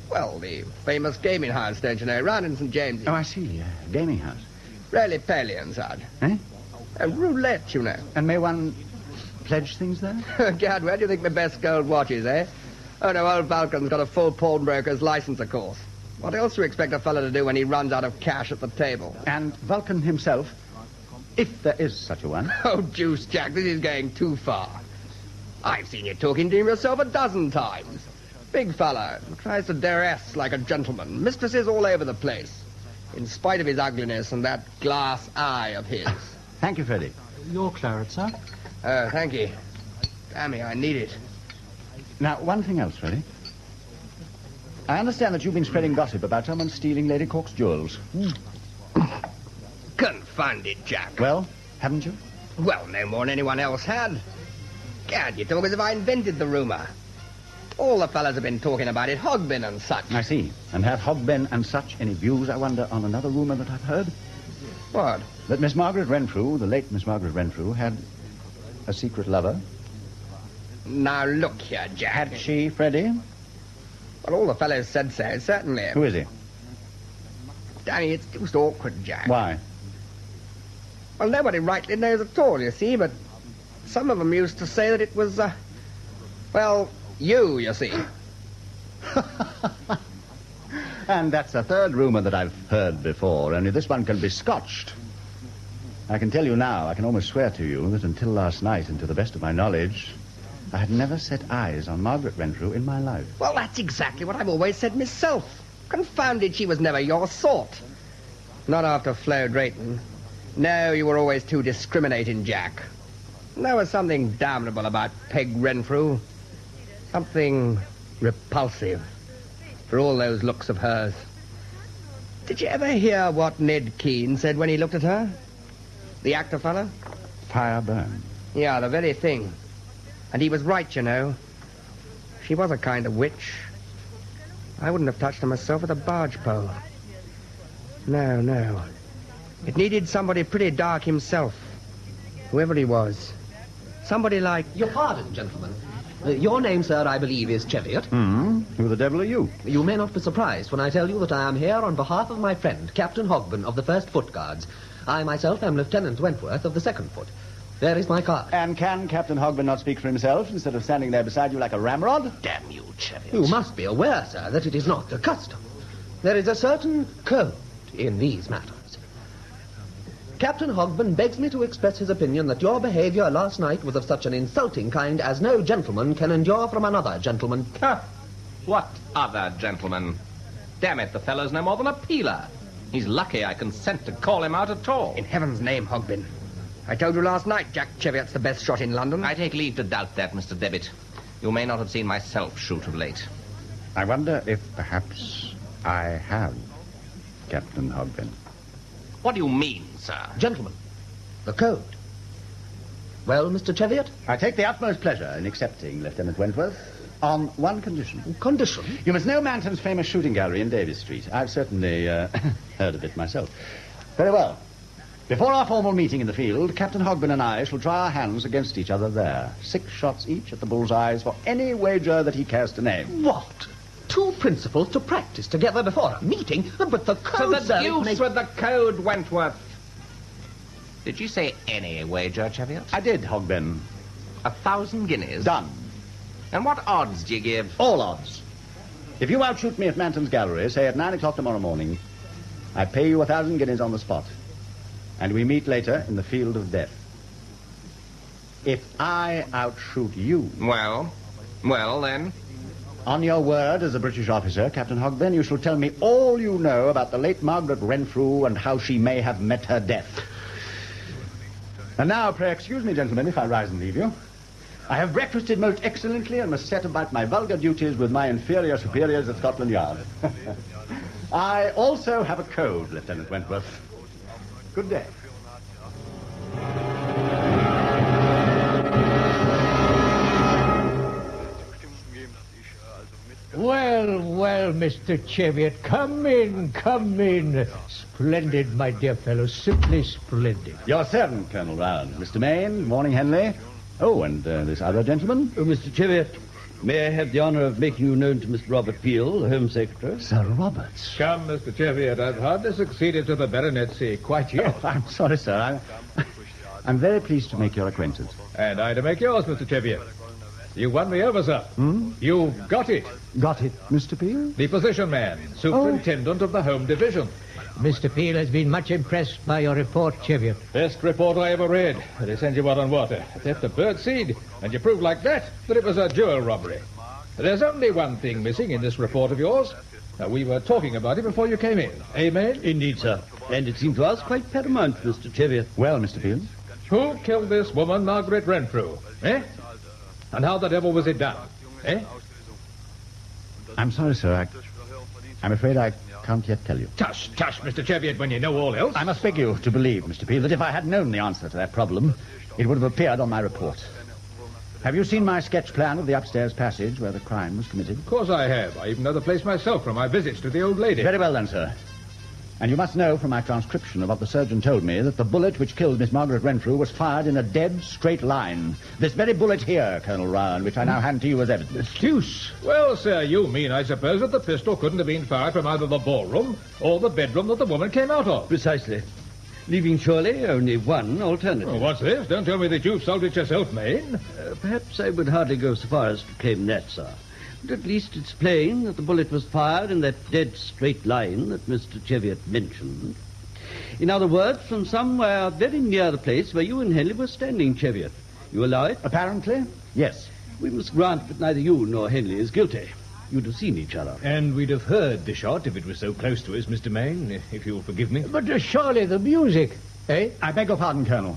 Well, the famous gaming house, don't you know, round in St. James's. Oh, I see. Gaming house. Really paleo, such. Eh? And roulette, you know. And may one pledge things there? Gad, where do you think my best gold watch is, eh? Oh, no, old Vulcan's got a full pawnbroker's license, of course. What else do you expect a fellow to do when he runs out of cash at the table? And Vulcan himself, if there is such a one. Oh, juice, Jack, this is going too far. I've seen you talking to him yourself a dozen times. Big fellow, tries to dress like a gentleman. Mistresses all over the place. In spite of his ugliness and that glass eye of his. Thank you, Freddie. Your claret, sir? Oh, thank you. Damn me, I need it. Now, one thing else, Freddie. I understand that you've been spreading gossip about someone stealing Lady Cork's jewels. Confound it, Jack. Well, haven't you? Well, no more than anyone else had. Gad, you talk as if I invented the rumour. All the fellas have been talking about it, Hogben and such. I see. And have Hogben and such any views, I wonder, on another rumour that I've heard? What? That Miss Margaret Renfrew, the late Miss Margaret Renfrew, had a secret lover. Now, look here, Jack. Had she, Freddie? Well, all the fellows said so, certainly. Who is he? Danny, it's just awkward, Jack. Why? Well, nobody rightly knows at all, you see, but some of them used to say that it was, well, you see. And that's a third rumour that I've heard before, only this one can be scotched. I can tell you now, I can almost swear to you, that until last night, and to the best of my knowledge, I had never set eyes on Margaret Renfrew in my life. Well, that's exactly what I've always said myself. Confounded she was never your sort. Not after Flo Drayton. No, you were always too discriminating, Jack. There was something damnable about Peg Renfrew. Something repulsive. For all those looks of hers. Did you ever hear what Ned Keane said when he looked at her? The actor fella? Fire burn. Yeah, the very thing. And he was right, you know. She was a kind of witch. I wouldn't have touched her myself with a barge pole. No. It needed somebody pretty dark himself. Whoever he was. Somebody like... Your pardon, gentlemen. Your name, sir, I believe, is Cheviot. Who the devil are you? You may not be surprised when I tell you that I am here on behalf of my friend, Captain Hogben of the 1st Foot Guards. I myself am Lieutenant Wentworth of the 2nd Foot. There is my card. And can Captain Hogben not speak for himself instead of standing there beside you like a ramrod? Damn you, Cheviot. You must be aware, sir, that it is not the custom. There is a certain code in these matters. Captain Hogben begs me to express his opinion that your behavior last night was of such an insulting kind as no gentleman can endure from another gentleman. What other gentleman? Damn it, the fellow's no more than a peeler. He's lucky I consent to call him out at all. In heaven's name, Hogben. I told you last night Jack Cheviot's the best shot in London. I take leave to doubt that, Mr. Debbitt. You may not have seen myself shoot of late. I wonder if perhaps I have, Captain Hogben. What do you mean, sir? Gentlemen, the code. Well, Mr. Cheviot? I take the utmost pleasure in accepting, Lieutenant Wentworth, on one condition. Condition? You must know Manton's famous shooting gallery in Davies Street. I've certainly heard of it myself. Very well. Before our formal meeting in the field, Captain Hogben and I shall try our hands against each other there. 6 shots each at the bullseyes for any wager that he cares to name. What? 2 principals to practice together before a meeting? But the code, To the deuce with the code, Wentworth. Did you say any wager, Cheviot? I did, Hogben. 1,000 guineas? Done. And what odds do you give? All odds. If you outshoot me at Manton's gallery, say at 9 o'clock tomorrow morning, I pay you 1,000 guineas on the spot. And we meet later in the field of death. If I outshoot you... Well then? On your word as a British officer, Captain Hogben, you shall tell me all you know about the late Margaret Renfrew and how she may have met her death. And now, pray excuse me, gentlemen, if I rise and leave you. I have breakfasted most excellently and must set about my vulgar duties with my inferior superiors at Scotland Yard. I also have a cold, Lieutenant Wentworth. Good day. Well, Mr. Cheviot, come in. Splendid, my dear fellow, simply splendid. Your servant, Colonel Rowan. Mr. Mayne, morning, Henley. Oh, and this other gentleman? Oh, Mr. Cheviot, may I have the honour of making you known to Mr. Robert Peel, the Home Secretary? Sir Robert? Come, Mr. Cheviot, I've hardly succeeded to the baronetcy quite yet. Oh, I'm sorry, sir. I'm very pleased to make your acquaintance. And I to make yours, Mr. Cheviot. You won me over, sir. You got it. Got it, Mr. Peel? The position man, superintendent of the Home Division. Mr. Peel has been much impressed by your report, Cheviot. Best report I ever read. They sent you out on water, a theft of birdseed, and you proved like that it was a jewel robbery. There's only one thing missing in this report of yours. Now, we were talking about it before you came in. Amen? Indeed, sir. And it seemed to us quite paramount, Mr. Cheviot. Well, Mr. Peel? Who killed this woman, Margaret Renfrew? Eh? And how the devil was it done? Eh? I'm sorry, sir. I'm afraid I can't yet tell you. Tush, Mr. Cheviot, when you know all else. I must beg you to believe, Mr. Peel, that if I had known the answer to that problem, it would have appeared on my report. Have you seen my sketch plan of the upstairs passage where the crime was committed? Of course I have. I even know the place myself from my visits to the old lady. Very well, then, sir. And you must know from my transcription of what the surgeon told me that the bullet which killed Miss Margaret Renfrew was fired in a dead straight line. This very bullet here, Colonel Rowan, which I now hand to you as evidence. Deuce. Well, sir, you mean, I suppose, that the pistol couldn't have been fired from either the ballroom or the bedroom that the woman came out of? Precisely. Leaving surely only one alternative. Oh, what's this? Don't tell me that you've solved it yourself, Mayne. Perhaps I would hardly go so far as to claim that, sir. But at least it's plain that the bullet was fired in that dead straight line that Mr. Cheviot mentioned. In other words, from somewhere very near the place where you and Henley were standing, Cheviot. You allow it? Apparently, yes. We must grant that neither you nor Henley is guilty. You'd have seen each other. And we'd have heard the shot if it was so close to us, Mr. Mayne, if you'll forgive me. But surely the music, eh? I beg your pardon, Colonel.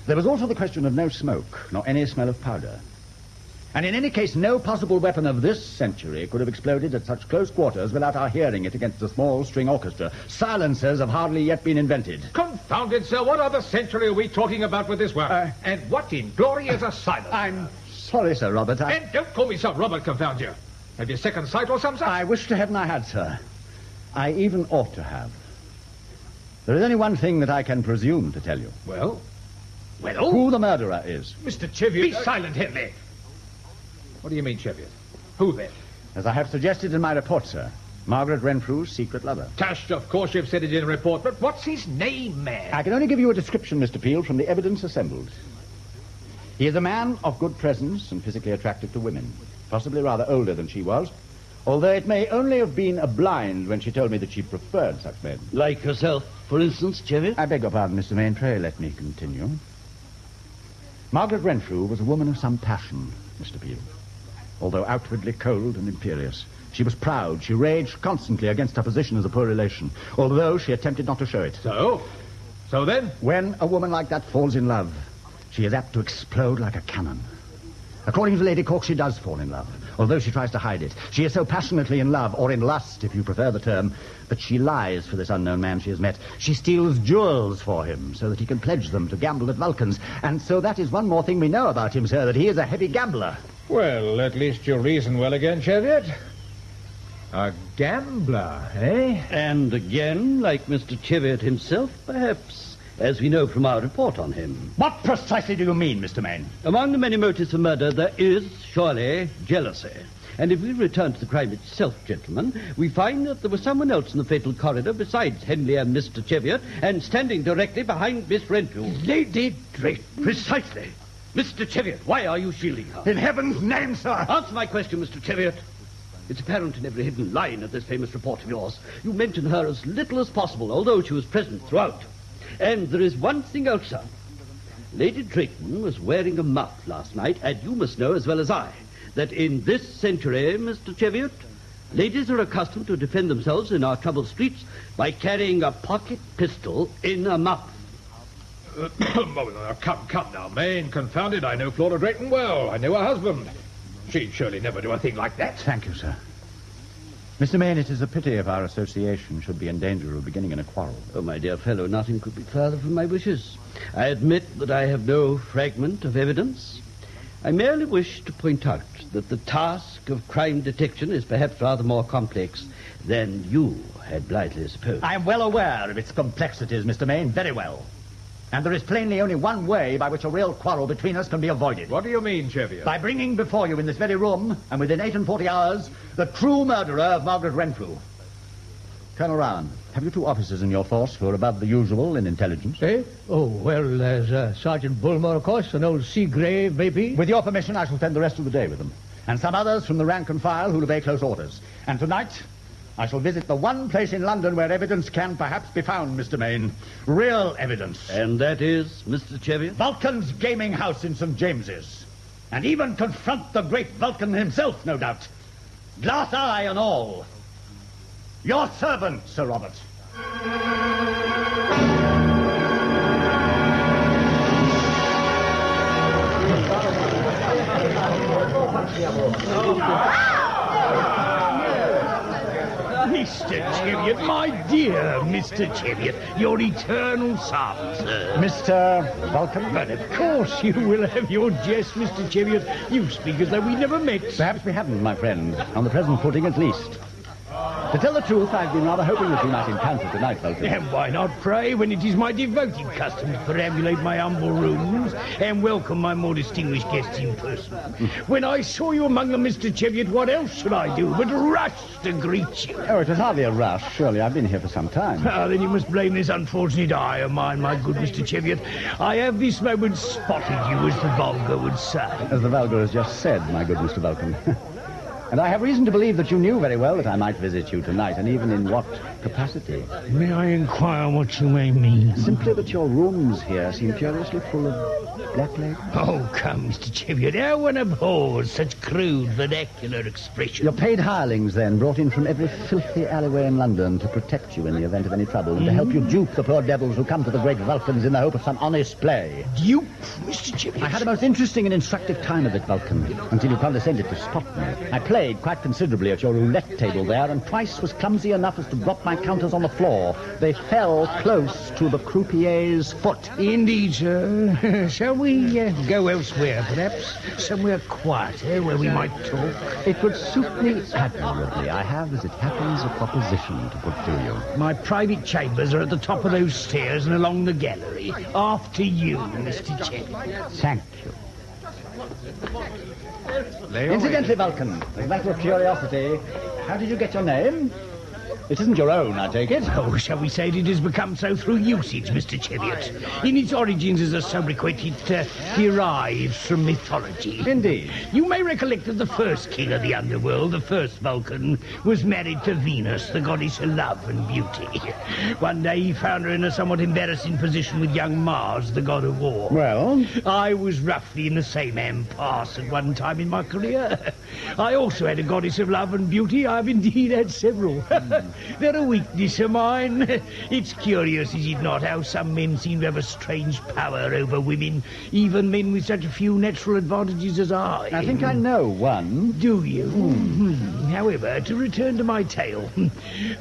There was also the question of no smoke, nor any smell of powder. And in any case, no possible weapon of this century could have exploded at such close quarters without our hearing it against a small string orchestra. Silencers have hardly yet been invented. Confound it, sir. What other century are we talking about with this one? And what in glory is a silencer? I'm sorry, Sir Robert. And don't call me Sir Robert, confound you. Have you second sight or some such? I wish to heaven I had, sir. I even ought to have. There is only one thing that I can presume to tell you. Well? Who the murderer is. Mr. Cheviot. Be silent, Henley. What do you mean, Cheviot? Who, then? As I have suggested in my report, sir, Margaret Renfrew's secret lover. Tush, of course you've said it in the report, but what's his name, man? I can only give you a description, Mr. Peel, from the evidence assembled. He is a man of good presence and physically attractive to women, possibly rather older than she was, although it may only have been a blind when she told me that she preferred such men. Like herself, for instance, Cheviot? I beg your pardon, Mr. Mayne. Pray let me continue. Margaret Renfrew was a woman of some passion, Mr. Peel. Although outwardly cold and imperious, she was proud. She raged constantly against her position as a poor relation, although she attempted not to show it. So then? When a woman like that falls in love, she is apt to explode like a cannon. According to Lady Cork, she does fall in love, although she tries to hide it. She is so passionately in love, or in lust, if you prefer the term, that she lies for this unknown man she has met. She steals jewels for him so that he can pledge them to gamble at Vulcan's. And so that is one more thing we know about him, sir, that he is a heavy gambler. Well, at least you reason well again, Cheviot. A gambler, eh? And again, like Mr. Cheviot himself, perhaps, as we know from our report on him. What precisely do you mean, Mr. Mayne? Among the many motives for murder, there is, surely, jealousy. And if we return to the crime itself, gentlemen, we find that there was someone else in the fatal corridor besides Henley and Mr. Cheviot, and standing directly behind Miss Renfrew. Lady Drayton. Precisely. Mr. Cheviot, why are you shielding her? In heaven's name, sir! Answer my question, Mr. Cheviot. It's apparent in every hidden line of this famous report of yours. You mention her as little as possible, although she was present throughout. And there is one thing else, sir. Lady Drayton was wearing a muff last night, and you must know as well as I that in this century, Mr. Cheviot, ladies are accustomed to defend themselves in our troubled streets by carrying a pocket pistol in a muff. Come now, Mayne. Confound it, I know Flora Drayton well. I know her husband. She'd surely never do a thing like that. Thank you, sir. Mr. Mayne, it is a pity if our association should be in danger of beginning in a quarrel. Oh, my dear fellow, nothing could be further from my wishes. I admit that I have no fragment of evidence. I merely wish to point out that the task of crime detection is perhaps rather more complex than you had blithely supposed. I am well aware of its complexities, Mr. Mayne, very well. And there is plainly only one way by which a real quarrel between us can be avoided. What do you mean, Cheviot? By bringing before you in this very room, and within 48 hours, the true murderer of Margaret Renfrew. Colonel Rowan, have you two officers in your force who are above the usual in intelligence? Eh? Oh, well, there's Sergeant Bulmer, of course, and old Seagrave, maybe. With your permission, I shall spend the rest of the day with them. And some others from the rank and file who'll obey close orders. And tonight, I shall visit the one place in London where evidence can perhaps be found, Mr. Mayne. Real evidence. And that is, Mr. Cheviot? Vulcan's gaming house in St. James's. And even confront the great Vulcan himself, no doubt. Glass eye and all. Your servant, Sir Robert. Mr. Cheviot, my dear Mr. Cheviot, your eternal servant, sir. Mr. Vulcan? But of course you will have your jest, Mr. Cheviot. You speak as though we never met. Perhaps we haven't, my friend. On the present footing, at least. To tell the truth, I've been rather hoping that you might encounter tonight, Vulcan. And why not, pray, when it is my devoted custom to perambulate my humble rooms and welcome my more distinguished guests in person. When I saw you among them, Mr. Cheviot, what else should I do but rush to greet you? Oh, it was hardly a rush. Surely I've been here for some time. Ah, then you must blame this unfortunate eye of mine, my good Mr. Cheviot. I have this moment spotted you, as the vulgar would say. As the vulgar has just said, my good Mr. Vulcan. And I have reason to believe that you knew very well that I might visit you tonight, and even in what capacity. May I inquire what you may mean? Simply that your rooms here seem curiously full of blackleg. Oh, come, Mr. Cheviot, how one abhors such crude vernacular expression. You're paid hirelings, then, brought in from every filthy alleyway in London to protect you in the event of any trouble, and to help you dupe the poor devils who come to the great Vulcans in the hope of some honest play. Dupe, Mr. Cheviot? I had a most interesting and instructive time of it, Vulcan, until you condescended to spot me. I played quite considerably at your roulette table there, and twice was clumsy enough as to drop my counters on the floor. They fell close to the croupier's foot. Indeed, sir. Shall we go elsewhere, perhaps? Somewhere quieter, where we might talk? It would suit me admirably. I have, as it happens, a proposition to put to you. My private chambers are at the top of those stairs and along the gallery. After you, Mr. Cheviot. Thank you. Incidentally, Vulcan, as a matter of curiosity, how did you get your name? It isn't your own, I take it. Oh, shall we say it has become so through usage, Mr. Cheviot? In its origins as a sobriquet, it derives from mythology. Indeed. You may recollect that the first king of the underworld, the first Vulcan, was married to Venus, the goddess of love and beauty. One day he found her in a somewhat embarrassing position with young Mars, the god of war. Well? I was roughly in the same impasse at one time in my career. I also had a goddess of love and beauty. I've indeed had several. They're a weakness of mine. It's curious, is it not, how some men seem to have a strange power over women, even men with such few natural advantages as I. I think I know one. Do you? However, to return to my tale,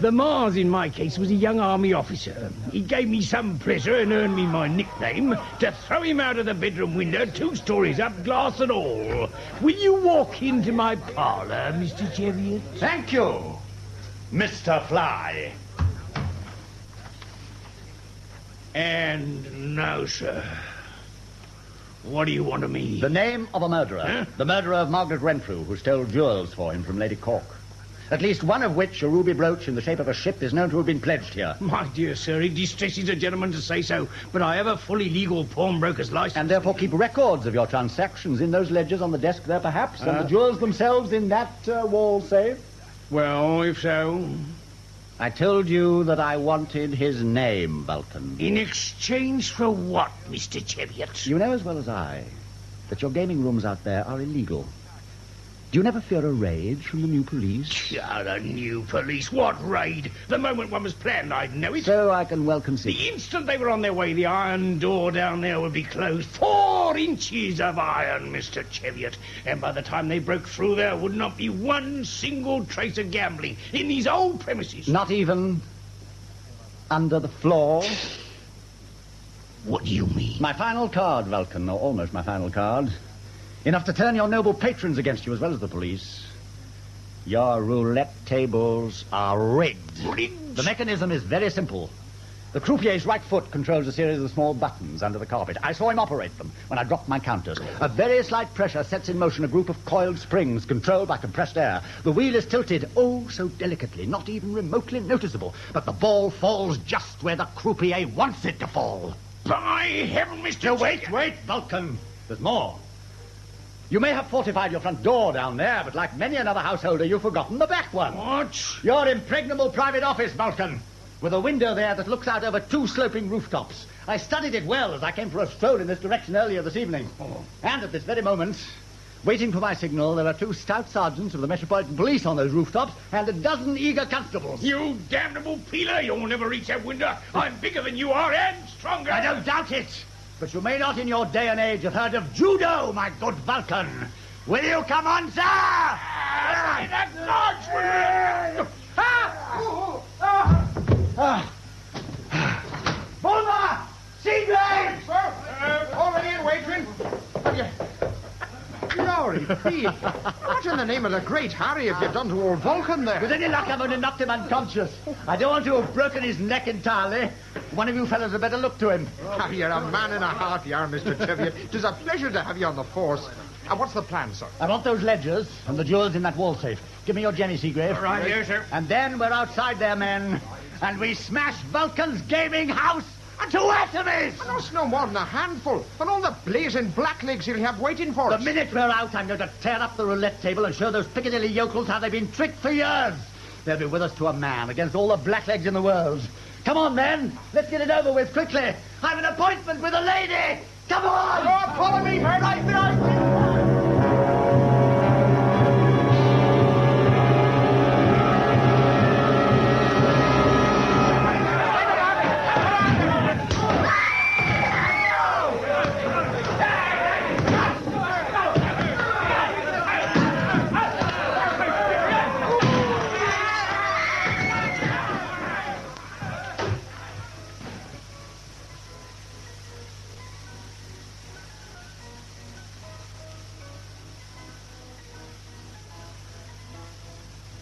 the Mars in my case was a young army officer. He gave me some pleasure and earned me my nickname to throw him out of the bedroom window 2 stories up, glass and all. Will you walk into my parlour, Mr. Cheviot? Thank you, Mr. Fly. And now, sir, what do you want of me? The name of a murderer. Huh? The murderer of Margaret Renfrew, who stole jewels for him from Lady Cork. At least one of which, a ruby brooch in the shape of a ship, is known to have been pledged here. My dear sir, it distresses a gentleman to say so, but I have a fully legal pawnbroker's license. And therefore keep records of your transactions in those ledgers on the desk there, perhaps, and the jewels themselves in that wall safe? Well, if so... I told you that I wanted his name, Vulcan. In exchange for what, Mr. Cheviot? You know as well as I that your gaming rooms out there are illegal. Do you never fear a raid from the new police? Yeah, the new police. What raid? The moment one was planned, I'd know it. So I can well concede. The instant they were on their way, the iron door down there would be closed. 4 inches of iron, Mr. Cheviot. And by the time they broke through, there would not be one single trace of gambling in these old premises. Not even under the floor? What do you mean? My final card, Vulcan, or almost my final card. Enough to turn your noble patrons against you as well as the police. Your roulette tables are rigged. Rigged? The mechanism is very simple. The croupier's right foot controls a series of small buttons under the carpet. I saw him operate them when I dropped my counters. A very slight pressure sets in motion a group of coiled springs controlled by compressed air. The wheel is tilted, oh, so delicately, not even remotely noticeable. But the ball falls just where the croupier wants it to fall. By heaven, Mr. Wait, Vulcan. There's more. You may have fortified your front door down there, but like many another householder, you've forgotten the back one. What? Your impregnable private office, Vulcan, with a window there that looks out over 2 sloping rooftops. I studied it well as I came for a stroll in this direction earlier this evening. Oh. And at this very moment, waiting for my signal, there are 2 stout sergeants of the Metropolitan Police on those rooftops and a dozen eager constables. You damnable peeler, you'll never reach that window. I'm bigger than you are and stronger. I don't doubt it. But you may not in your day and age have heard of judo, my good Vulcan. Will you come on, sir? Bulmer! Seagrave! Already in, Wadrin. Glory be. What in the name of the great Harry have you done to old Vulcan there? With any luck, I've only knocked him unconscious. I don't want to have broken his neck entirely. One of you fellows had better look to him. Oh, you're a man and a half, you are, Mr. Cheviot. It is a pleasure to have you on the force. What's the plan, sir? I want those ledgers and the jewels in that wall safe. Give me your Jenny, Seagrave. Right here, sir. And then we're outside there, men. And we smash Vulcan's gaming house to atoms! That's no more than a handful. And all the blazing blacklegs he'll have waiting for us. The minute we're out, I'm going to tear up the roulette table and show those Piccadilly yokels how they've been tricked for years. They'll be with us to a man against all the blacklegs in the world. Come on, men. Let's get it over with quickly. I've an appointment with a lady. Come on! Oh, follow me, right.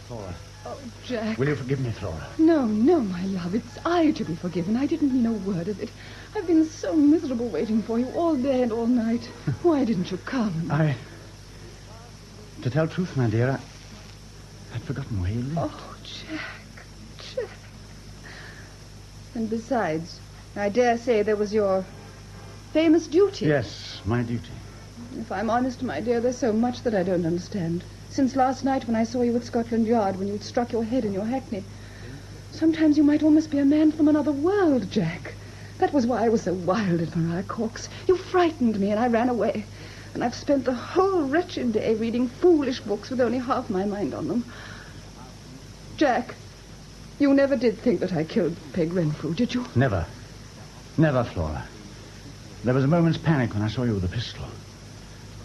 Flora. Oh, Jack. Will you forgive me, Flora? No, my love. It's I to be forgiven. I didn't mean a word of it. I've been so miserable waiting for you all day and all night. Why didn't you come? To tell truth, my dear, I'd forgotten where you lived. Oh, Jack. And besides, I dare say there was your famous duty. Yes, my duty. If I'm honest, my dear, there's so much that I don't understand. Since last night when I saw you at Scotland Yard, when you'd struck your head in your hackney. Sometimes you might almost be a man from another world, Jack. That was why I was so wild at Maria Cork's. You frightened me and I ran away. And I've spent the whole wretched day reading foolish books with only half my mind on them. Jack, you never did think that I killed Peg Renfrew, did you? Never. Never, Flora. There was a moment's panic when I saw you with a pistol.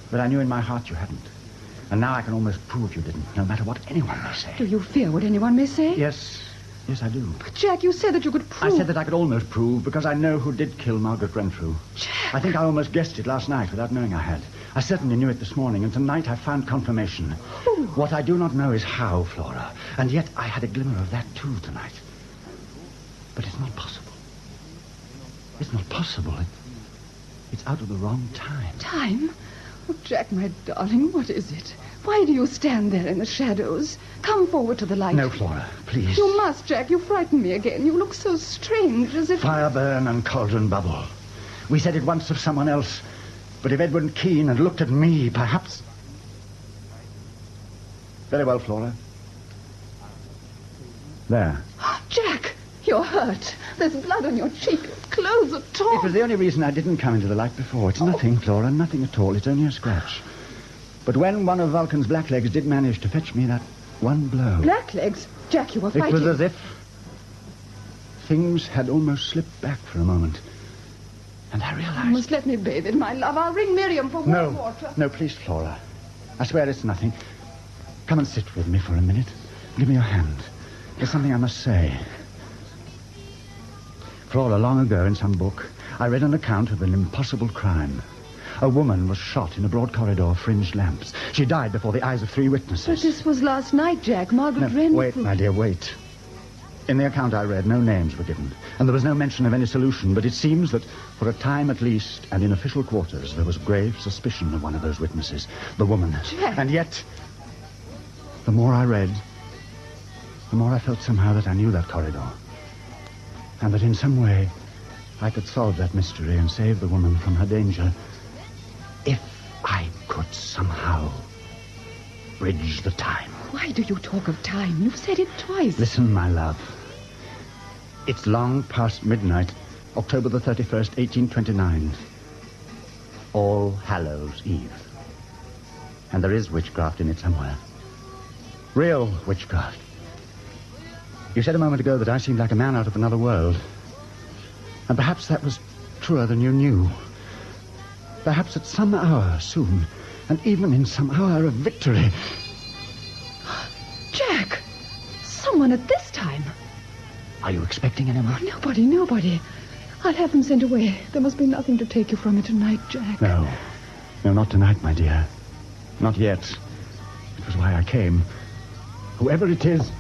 But I knew in my heart you hadn't. And now I can almost prove you didn't, no matter what anyone may say. Do you fear what anyone may say? Yes, I do. But, Jack, you said that you could prove... I said that I could almost prove because I know who did kill Margaret Renfrew. Jack! I think I almost guessed it last night without knowing I had. I certainly knew it this morning, and tonight I found confirmation. Ooh. What I do not know is how, Flora. And yet I had a glimmer of that too tonight. But it's not possible. It's not possible. It's out of the wrong time. Time? Oh, Jack, my darling, what is it? Why do you stand there in the shadows? Come forward to the light. No, Flora, please. You must, Jack. You frighten me again. You look so strange, as if... Fire burn and cauldron bubble. We said it once of someone else, but if Edward Keane had looked at me, perhaps... Very well, Flora. There. Jack, you're hurt. There's blood on your cheek. Your clothes are torn. It was the only reason I didn't come into the light before. It's nothing, Flora, nothing at all. It's only a scratch. But when one of Vulcan's blacklegs did manage to fetch me that one blow... Blacklegs? Jack, you were It fighting. was as if things had almost slipped back for a moment. And I realized... You must let me bathe it, my love. I'll ring Miriam for warm water. No, please, Flora. I swear it's nothing. Come and sit with me for a minute. Give me your hand. There's something I must say. Flora, long ago in some book, I read an account of an impossible crime. A woman was shot in a broad corridor of fringed lamps. She died before the eyes of 3 witnesses. But this was last night, Jack. Margaret Renfrew. Wait, my dear, wait. In the account I read, no names were given, and there was no mention of any solution, but it seems that, for a time at least, and in official quarters, there was grave suspicion of one of those witnesses, the woman. Jack. And yet, the more I read, the more I felt somehow that I knew that corridor, and that in some way I could solve that mystery and save the woman from her danger if I could somehow bridge the time. Why do you talk of time? You've said it twice. Listen, my love. It's long past midnight, October the 31st, 1829. All Hallows Eve. And there is witchcraft in it somewhere. Real witchcraft. You said a moment ago that I seemed like a man out of another world. And perhaps that was truer than you knew. Perhaps at some hour soon, and even in some hour of victory... Jack! Someone at this time. Are you expecting anyone? Oh, nobody. I'll have them sent away. There must be nothing to take you from it tonight, Jack. No, not tonight, my dear. Not yet. It was why I came. Whoever it is...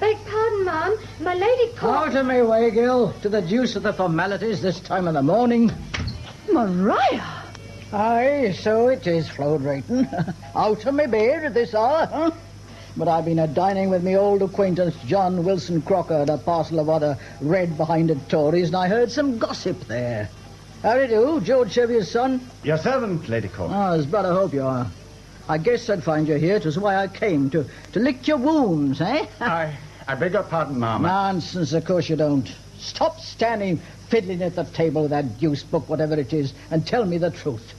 Beg pardon, ma'am. My lady Cork... Out of my way, Gil. To the deuce of the formalities this time of the morning. Maria! Aye, so it is, Flo Drayton. Out of my bed at this hour, huh? But I've been a-dining with me old acquaintance John Wilson Crocker and a parcel of other red-behind-it Tories, and I heard some gossip there. How do you do, George Cheviot's son? Your servant, Lady Cork. Oh, as but I hope you are. I guess I'd find you here. 'Twas why I came, to lick your wounds, eh? I beg your pardon, ma'am. Nonsense, of course you don't. Stop standing fiddling at the table with that deuced book, whatever it is, and tell me the truth.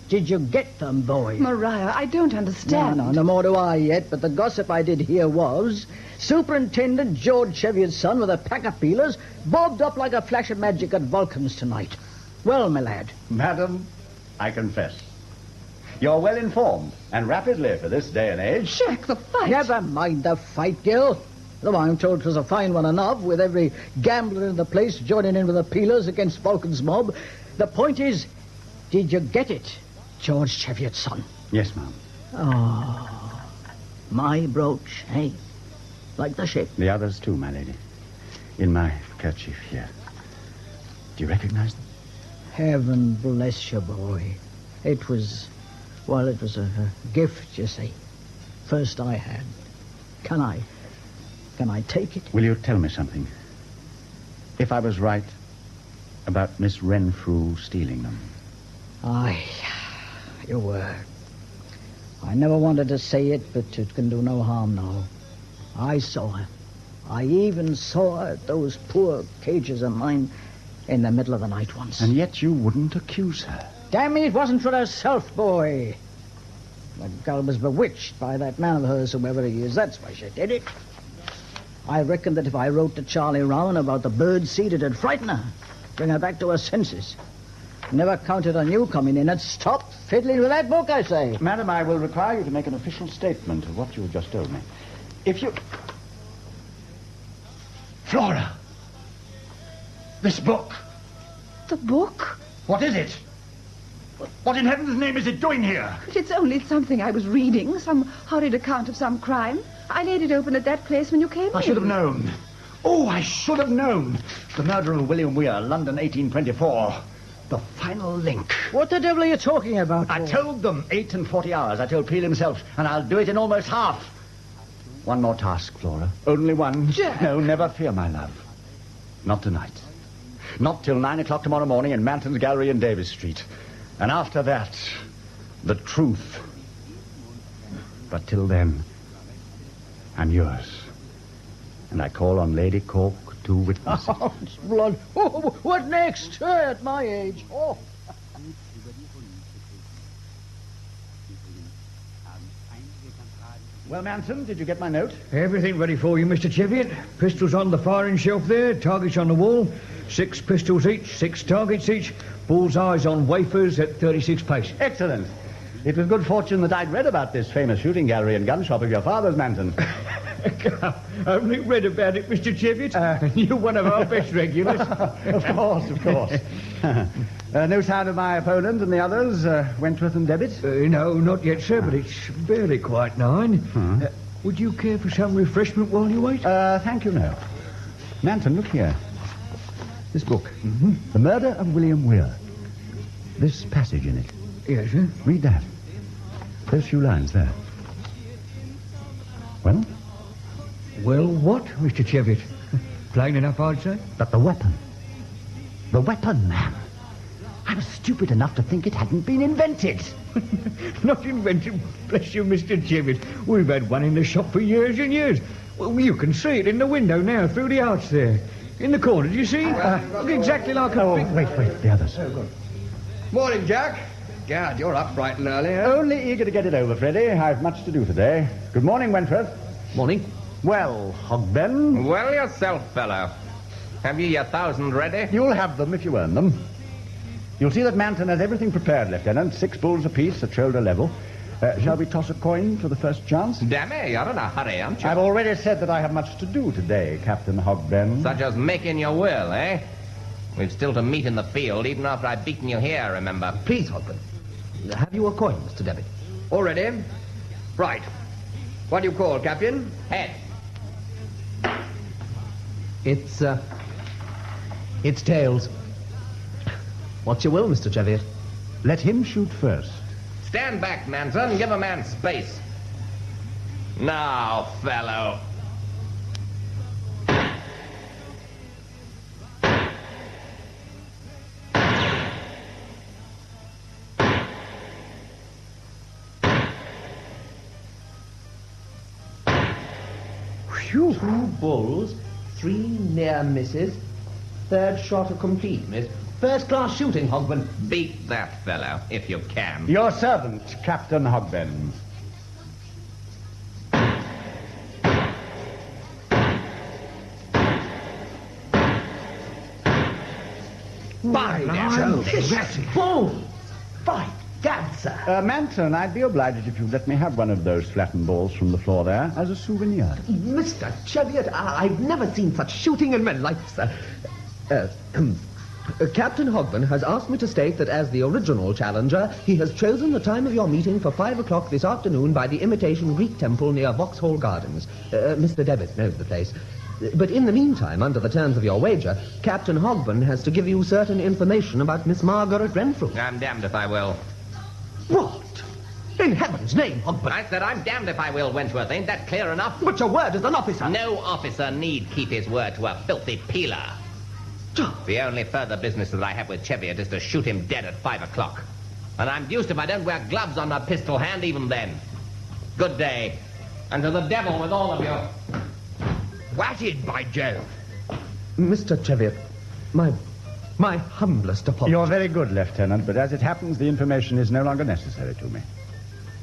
Did you get them, boy? Maria, I don't understand. No more do I yet, but the gossip I did hear was Superintendent George Cheviot's son with a pack of peelers bobbed up like a flash of magic at Vulcan's tonight. Well, my lad. Madam, I confess. You're well informed, and rapidly for this day and age. Jack, the fight. Never mind the fight, Gil. Though I'm told 'twas a fine one enough, with every gambler in the place joining in with the peelers against Vulcan's mob. The point is, did you get it, George Cheviot's son? Yes, ma'am. Oh, my brooch, eh? Like the ship. The others too, my lady. In my kerchief here. Do you recognize them? Heaven bless you, boy. It was a gift, you see. First I had. Can I take it? Will you tell me something? If I was right about Miss Renfrew stealing them. Aye, you were. I never wanted to say it, but it can do no harm now. I saw her. I even saw her at those poor cages of mine in the middle of the night once. And yet you wouldn't accuse her. Damn me, it wasn't for herself, boy. The girl was bewitched by that man of hers, whoever he is. That's why she did it. I reckon that if I wrote to Charlie Rowan about the bird seed, it'd frighten her, bring her back to her senses. Never counted on you coming in and stop fiddling with that book, I say. Madam, I will require you to make an official statement of what you have just told me. If you... Flora! This book! The book? What is it? What in heaven's name is it doing here? It's only something I was reading, some horrid account of some crime. I laid it open at that place when you came in. I should have known. Oh, I should have known. The murder of William Weir, London, 1824. The final link. What the devil are you talking about? I told them 8 and 40 hours. I told Peel himself, and I'll do it in almost half. One more task, Flora. Only one. Jack. No, never fear, my love. Not tonight. Not till 9 o'clock tomorrow morning in Manton's Gallery in Davis Street. And after that, the truth. But till then, I'm yours. And I call on Lady Cork to witness it. Oh, blood. Oh, what next? At my age. Oh. Well, Manson, did you get my note? Everything ready for you, Mr. Cheviot. Pistols on the firing shelf there, targets on the wall. 6 pistols each, 6 targets each. Bullseyes on wafers at 36 pace. Excellent. It was good fortune that I'd read about this famous shooting gallery and gun shop of your father's, Manson. I only read about it, Mr. Cheviot. You're one of our best regulars. Of course. No sign of my opponent and the others, Wentworth and Debbitt? No, not yet, sir, but it's barely quite 9. Would you care for some refreshment while you wait? Thank you, no. Manson, look here. This book. The Murder of William Weir. This passage in it. Yes, sir. Read that. Those few lines there. Well? Well, what, Mr. Cheviot? Plain enough, I'd say. But the weapon. The weapon, man. I was stupid enough to think it hadn't been invented. Not invented? Bless you, Mr. Cheviot. We've had one in the shop for years and years. Well, you can see it in the window now, through the arch there. In the corner, do you see? Look exactly like a big... Wait, the others. Morning, Jack. Gad, you're up bright and early, eh? Only eager to get it over, Freddie. I've much to do today. Good morning, Wentworth. Morning. Well, Hogben? Well yourself, fellow. Have you your 1,000 ready? You'll have them if you earn them. You'll see that Manton has everything prepared, Lieutenant. 6 bulls apiece at shoulder level. Shall we toss a coin for the first chance? Damn it, you're in a hurry, aren't you? I've already said that I have much to do today, Captain Hogben. Such as making your will, eh? We've still to meet in the field, even after I've beaten you here, remember? Please, Hogben. Have you a coin, Mr. Debbitt? All ready? Right. What do you call, Captain? Head. It's tails. What's your will, Mr. Cheviot? Let him shoot first. Stand back, Manson. Give a man space. Now, fellow. Phew. 2 bulls, 3 near misses, 3rd shot a complete miss. First-class shooting, Hogben. Beat that fellow, if you can. Your servant, Captain Hogben. By Jove, boom! By gad, sir. Manton, I'd be obliged if you'd let me have one of those flattened balls from the floor there as a souvenir. Mr. Cheviot, I've never seen such shooting in my life, sir. Captain Hogben has asked me to state that as the original challenger, he has chosen the time of your meeting for 5 o'clock this afternoon by the imitation Greek temple near Vauxhall Gardens. Mr. Debbitt knows the place. But in the meantime, under the terms of your wager, Captain Hogben has to give you certain information about Miss Margaret Renfrew. I'm damned if I will. What? In heaven's name, Hogben. I said I'm damned if I will, Wentworth. Ain't that clear enough? But your word as an officer. No officer need keep his word to a filthy peeler. The only further business that I have with Cheviot is to shoot him dead at 5 o'clock. And I'm deuced if I don't wear gloves on my pistol hand even then. Good day. And to the devil with all of you. Whatted, by Jove. Mr. Cheviot, my humblest apologies. You're very good, Lieutenant, but as it happens, the information is no longer necessary to me.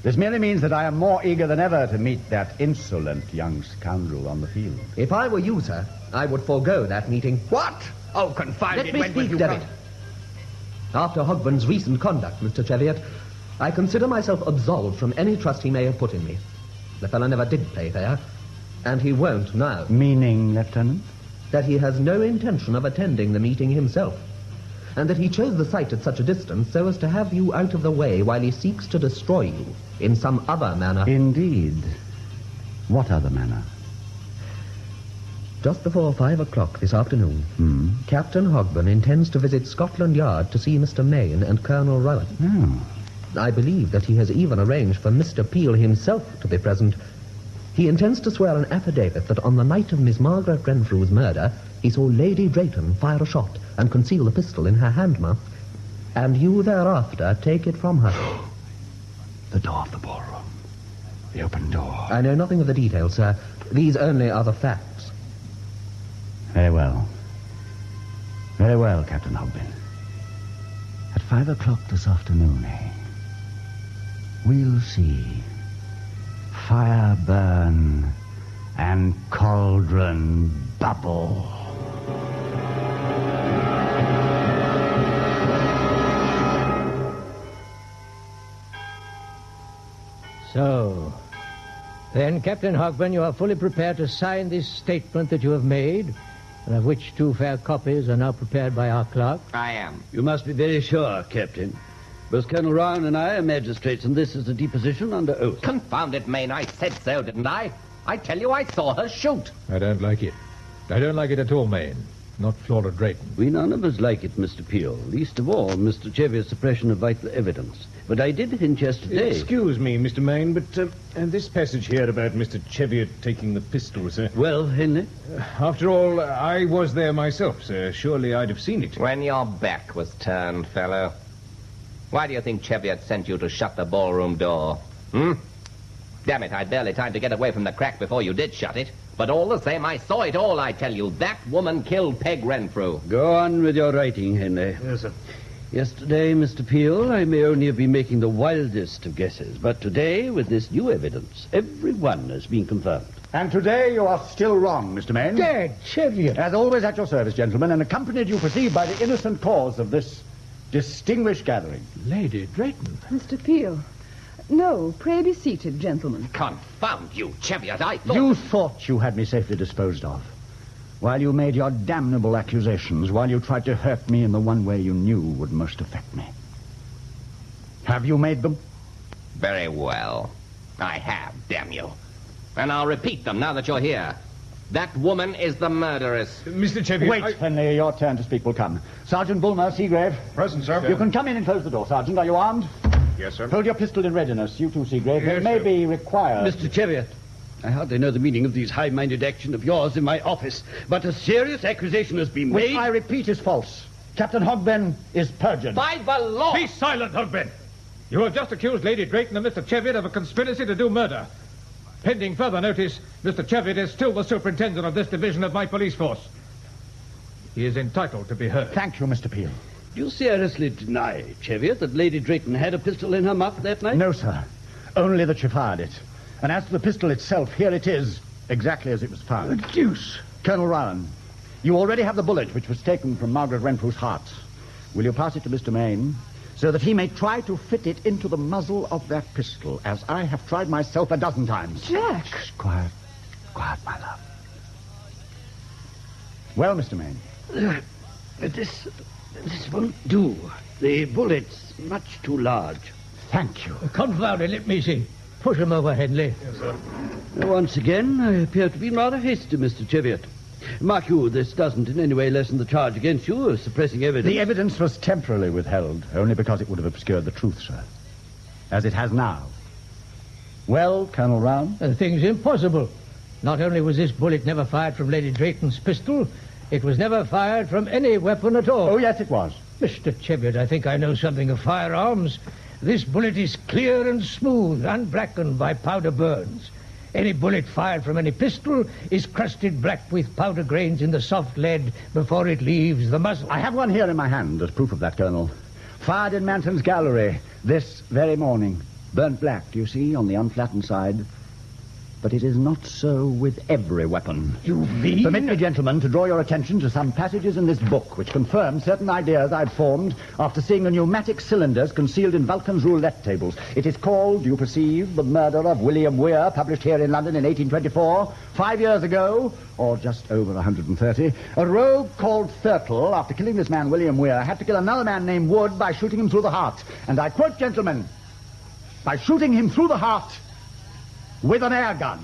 This merely means that I am more eager than ever to meet that insolent young scoundrel on the field. If I were you, sir, I would forego that meeting. What? Oh, confound Let it, me Wentworth, speak, you Debbitt. can't. After Hogben's recent conduct, Mr. Cheviot, I consider myself absolved from any trust he may have put in me. The fellow never did play fair, and he won't now. Meaning, Lieutenant? That he has no intention of attending the meeting himself, and that he chose the site at such a distance so as to have you out of the way while he seeks to destroy you in some other manner. Indeed. What other manner? Just before 5 o'clock this afternoon, Captain Hogben intends to visit Scotland Yard to see Mr. Mayne and Colonel Rowan. I believe that he has even arranged for Mr. Peel himself to be present. He intends to swear an affidavit that on the night of Miss Margaret Renfrew's murder, he saw Lady Drayton fire a shot and conceal the pistol in her hand-mouth, and you thereafter take it from her. The door of the ballroom. The open door. I know nothing of the details, sir. These only are the facts. Very well. Very well, Captain Hogben. At 5 o'clock this afternoon, eh? We'll see. fire burn and cauldron bubble. So, then, Captain Hogben, you are fully prepared to sign this statement that you have made, and of which 2 fair copies are now prepared by our clerk? I am. You must be very sure, Captain. Both Colonel Rowan and I are magistrates, and this is a deposition under oath. Confound it, Mayne, I said so, didn't I? I tell you, I saw her shoot. I don't like it. I don't like it at all, Mayne. Not Flora Drayton. We none of us like it, Mr. Peel. Least of all, Mr. Cheviot's suppression of vital evidence. But I did hint yesterday... Excuse me, Mr. Mayne, but this passage here about Mr. Cheviot taking the pistol, sir... Well, Henley? After all, I was there myself, sir. Surely I'd have seen it. When your back was turned, fellow. Why do you think Cheviot sent you to shut the ballroom door? Damn it, I'd barely time to get away from the crack before you did shut it. But all the same, I saw it all, I tell you. That woman killed Peg Renfrew. Go on with your writing, Henley. Yes, sir. Yesterday, Mr. Peel, I may only have been making the wildest of guesses, but today, with this new evidence, every one has been confirmed. And today you are still wrong, Mr. Mayne. Dead, Cheviot. As always at your service, gentlemen, and accompanied, you perceive, by the innocent cause of this distinguished gathering. Lady Drayton. Mr. Peel. No, pray be seated, gentlemen. Confound you, Cheviot, I thought... You thought you had me safely disposed of. While you made your damnable accusations, while you tried to hurt me in the one way you knew would most affect me. Have you made them? Very well. I have, damn you. And I'll repeat them now that you're here. That woman is the murderess. Mr. Cheviot... Wait, Henley, your turn to speak will come. Sergeant Bulmer, Seagrave. Present, sir. You can come in and close the door, Sergeant. Are you armed? Yes, sir. Hold your pistol in readiness. You too, Seagrave. Yes, It may sir. be required. Mr. Cheviot, I hardly know the meaning of these high-minded action of yours in my office, but a serious accusation has been Which made... I repeat is false. Captain Hogben is perjured. By the law! Be silent, Hogben! You have just accused Lady Drayton and Mr. Cheviot of a conspiracy to do murder. Pending further notice, Mr. Cheviot is still the superintendent of this division of my police force. He is entitled to be heard. Thank you, Mr. Peel. Do you seriously deny, Cheviot, that Lady Drayton had a pistol in her muff that night? No, sir. Only that she fired it. And as to the pistol itself, here it is, exactly as it was fired. The deuce. Colonel Rowan, you already have the bullet which was taken from Margaret Renfrew's heart. Will you pass it to Mr. Mayne, so that he may try to fit it into the muzzle of that pistol, as I have tried myself a dozen times? Jack. Shh, quiet. Quiet, my love. Well, Mr. Mayne. This won't do. The bullet's much too large. Thank you. Confound it, let me see. Push him over, Henley. Yes, sir. Once again, I appear to be rather hasty, Mr. Cheviot. Mark you, this doesn't in any way lessen the charge against you of suppressing evidence. The evidence was temporarily withheld, only because it would have obscured the truth, sir. As it has now. Well, Colonel Rowan? The thing's impossible. Not only was this bullet never fired from Lady Drayton's pistol, it was never fired from any weapon at all. Oh, yes, it was. Mr. Cheviot, I think I know something of firearms. This bullet is clear and smooth, unblackened by powder burns. Any bullet fired from any pistol is crusted black with powder grains in the soft lead before it leaves the muzzle. I have one here in my hand as proof of that, Colonel. Fired in Manton's gallery this very morning. Burnt black, do you see, on the unflattened side? But it is not so with every weapon. You mean? Permit me, gentlemen, to draw your attention to some passages in this book which confirm certain ideas I'd formed after seeing the pneumatic cylinders concealed in Vulcan's roulette tables. It is called, you perceive, The Murder of William Weir, published here in London in 1824. 5 years ago, or just over 130, a rogue called Thurtle, after killing this man, William Weir, had to kill another man named Wood by shooting him through the heart. And I quote, gentlemen, by shooting him through the heart with an air gun.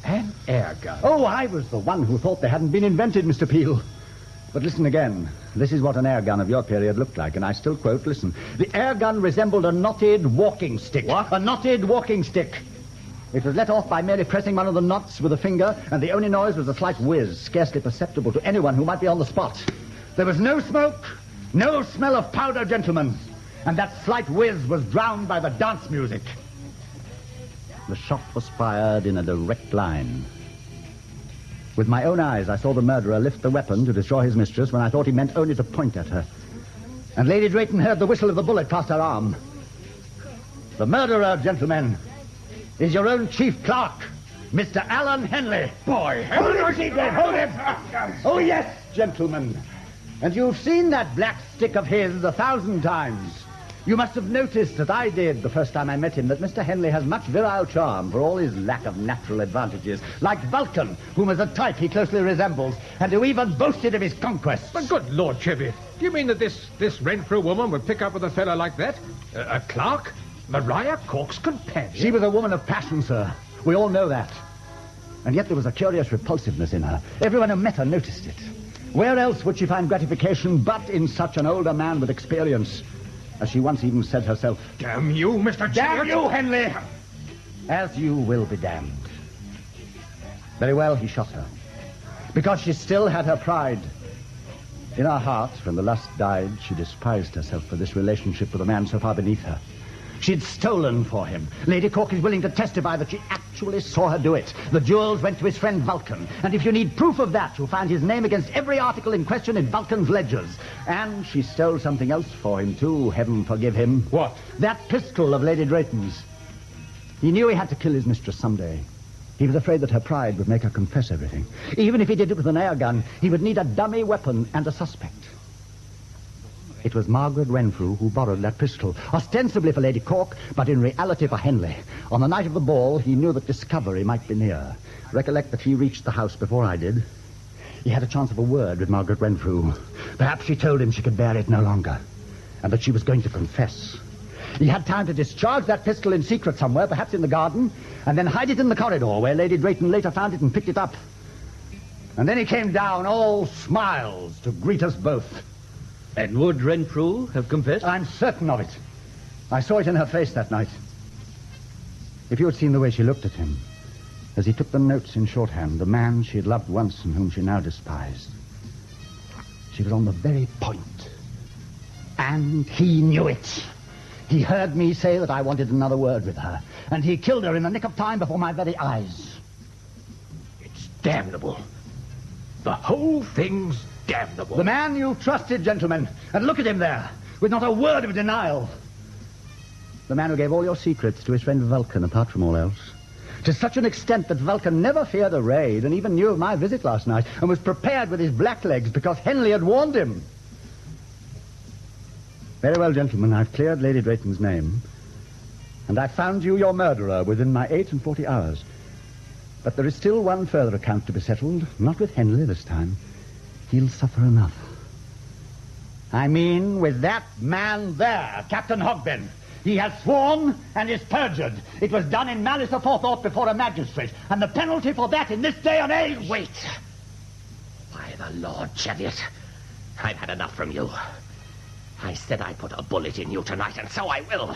An air gun? Oh, I was the one who thought they hadn't been invented, Mr. Peel. But listen again. This is what an air gun of your period looked like, and I still quote, listen. The air gun resembled a knotted walking stick. What? A knotted walking stick. It was let off by merely pressing one of the knots with a finger, and the only noise was a slight whiz, scarcely perceptible to anyone who might be on the spot. There was no smoke, no smell of powder, gentlemen, and that slight whiz was drowned by the dance music. The shot was fired in a direct line. With my own eyes, I saw the murderer lift the weapon to destroy his mistress when I thought he meant only to point at her. And Lady Drayton heard the whistle of the bullet past her arm. The murderer, gentlemen, is your own chief clerk, Mr. Alan Henley. Boy, Hold him! Oh, yes, gentlemen. And you've seen that black stick of his 1,000 times. You must have noticed that I did the first time I met him that Mr. Henley has much virile charm for all his lack of natural advantages. Like Vulcan, whom as a type he closely resembles, and who even boasted of his conquests. But good Lord, Cheviot, do you mean that this Renfrew woman would pick up with a fellow like that? A clerk? Maria Cork's companion? She was a woman of passion, sir. We all know that. And yet there was a curious repulsiveness in her. Everyone who met her noticed it. Where else would she find gratification but in such an older man with experience? As she once even said herself. Damn you, Mr. Cheviot! Damn you, Henley! As you will be damned. Very well, he shot her. Because she still had her pride. In her heart, when the lust died, she despised herself for this relationship with a man so far beneath her. She'd stolen for him. Lady Cork is willing to testify that she actually saw her do it. The jewels went to his friend Vulcan. And if you need proof of that, you'll find his name against every article in question in Vulcan's ledgers. And she stole something else for him, too. Heaven forgive him. What? That pistol of Lady Drayton's. He knew he had to kill his mistress someday. He was afraid that her pride would make her confess everything. Even if he did it with an air gun, he would need a dummy weapon and a suspect. It was Margaret Renfrew who borrowed that pistol, ostensibly for Lady Cork, but in reality for Henley. On the night of the ball, he knew that discovery might be near. Recollect that he reached the house before I did. He had a chance of a word with Margaret Renfrew. Perhaps she told him she could bear it no longer, and that she was going to confess. He had time to discharge that pistol in secret somewhere, perhaps in the garden, and then hide it in the corridor, where Lady Drayton later found it and picked it up. And then he came down, all smiles, to greet us both. And would Renfrew have confessed? I'm certain of it. I saw it in her face that night. If you had seen the way she looked at him, as he took the notes in shorthand, the man she had loved once and whom she now despised. She was on the very point. And he knew it. He heard me say that I wanted another word with her, and he killed her in the nick of time before my very eyes. It's damnable. The whole thing's damnable. The man you trusted, gentlemen, and look at him there, with not a word of denial. The man who gave all your secrets to his friend Vulcan, apart from all else. To such an extent that Vulcan never feared a raid and even knew of my visit last night and was prepared with his blacklegs because Henley had warned him. Very well, gentlemen, I've cleared Lady Drayton's name, and I found you your murderer within my 48 hours. But there is still one further account to be settled, not with Henley this time. He'll suffer enough. I mean with that man there, Captain Hogben. He has sworn and is perjured. It was done in malice aforethought before a magistrate, and the penalty for that in this day and age... Wait. By the Lord, Cheviot, I've had enough from you. I said I'd put a bullet in you tonight, and so I will.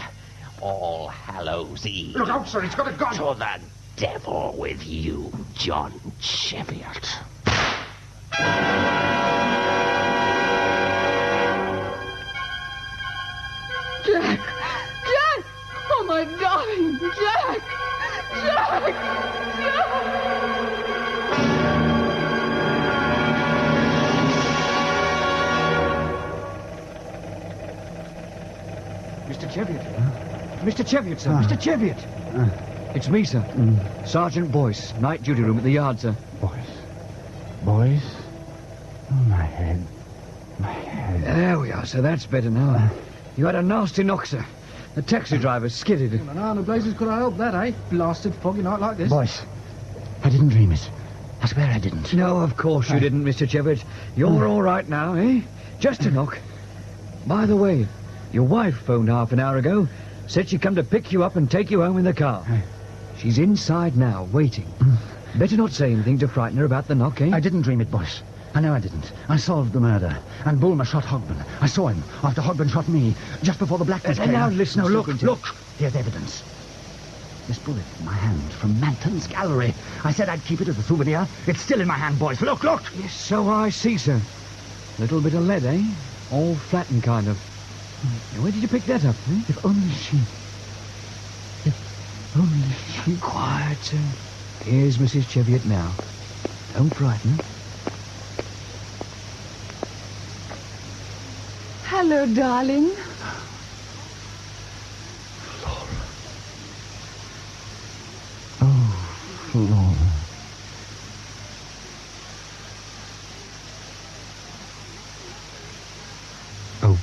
All Hallows Eve. Look out, sir, he's got a gun. To the devil with you, John Cheviot. Jack! Jack! Oh, my darling! Jack! Jack! Jack! Mr. Cheviot. Mr. Cheviot, sir. Mr. Cheviot. It's me, sir. Sergeant Boyce, night duty room at the yard, sir. Boys? Oh, my head. My head. There we are, sir. That's better now. You had a nasty knock, sir. The taxi driver skidded. Well, how the blazes could I help that, eh? Blasted foggy night like this. Boys, I didn't dream it. I swear I didn't. No, of course you didn't, Mr. Cheviot. You're all right now, eh? Just a knock. By the way, your wife phoned half an hour ago. Said she'd come to pick you up and take you home in the car. She's inside now, waiting. Better not say anything to frighten her about the knock, eh? I didn't dream it, boys. I know I didn't. I solved the murder. And Bulmer shot Hogben. I saw him after Hogben shot me, just before the blackness came. Now listen, no, look. Look. Here's evidence. This bullet in my hand from Manton's gallery. I said I'd keep it as a souvenir. It's still in my hand, boys. Look. Yes, so I see, sir. Little bit of lead, eh? All flattened, kind of. Where did you pick that up, eh? If only she... Quiet, sir. Here's Mrs. Cheviot now. Don't frighten her. Hello, darling.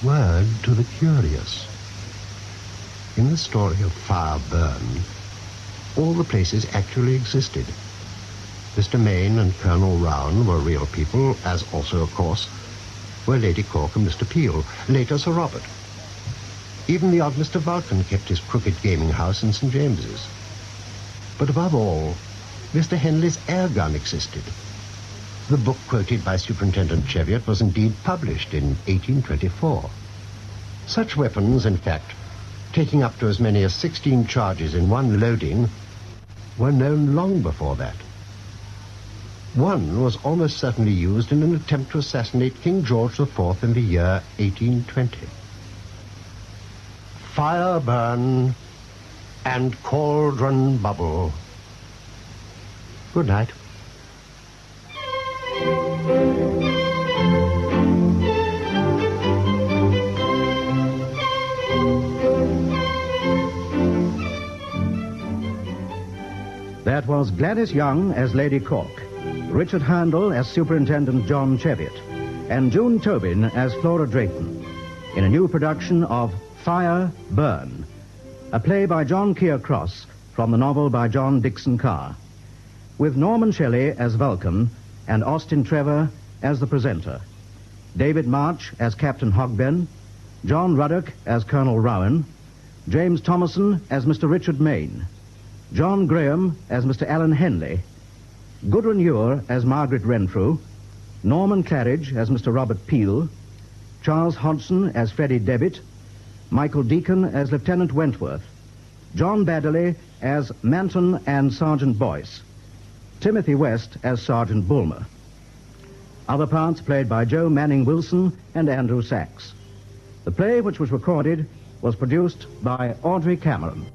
word to the curious. In the story of Fire Burn, all the places actually existed. Mr. Mayne and Colonel Rowan were real people, as also, of course, were Lady Cork and Mr. Peel, later Sir Robert. Even the odd Mr. Vulcan kept his crooked gaming house in St. James's. But above all, Mr. Henley's air gun existed. The book quoted by Superintendent Cheviot was indeed published in 1824. Such weapons, in fact, taking up to as many as 16 charges in one loading, were known long before that. One was almost certainly used in an attempt to assassinate King George IV in the year 1820. Fire burn and cauldron bubble. Good night. That was Gladys Young as Lady Cork, Richard Hurndall as Superintendent John Cheviot, and June Tobin as Flora Drayton, in a new production of Fire Burn, a play by John Keir Cross from the novel by John Dickson Carr, with Norman Shelley as Vulcan and Austin Trevor as the presenter, David March as Captain Hogben, John Ruddock as Colonel Rowan, James Thomason as Mr. Richard Mayne, John Graham as Mr. Alan Henley, Gudrun Ure as Margaret Renfrew, Norman Claridge as Mr. Robert Peel, Charles Hodgson as Freddie Debbitt, Michael Deacon as Lieutenant Wentworth, John Baddeley as Manton and Sergeant Boyce, Timothy West as Sergeant Bulmer. Other parts played by Joe Manning Wilson and Andrew Sachs. The play, which was recorded, was produced by Audrey Cameron.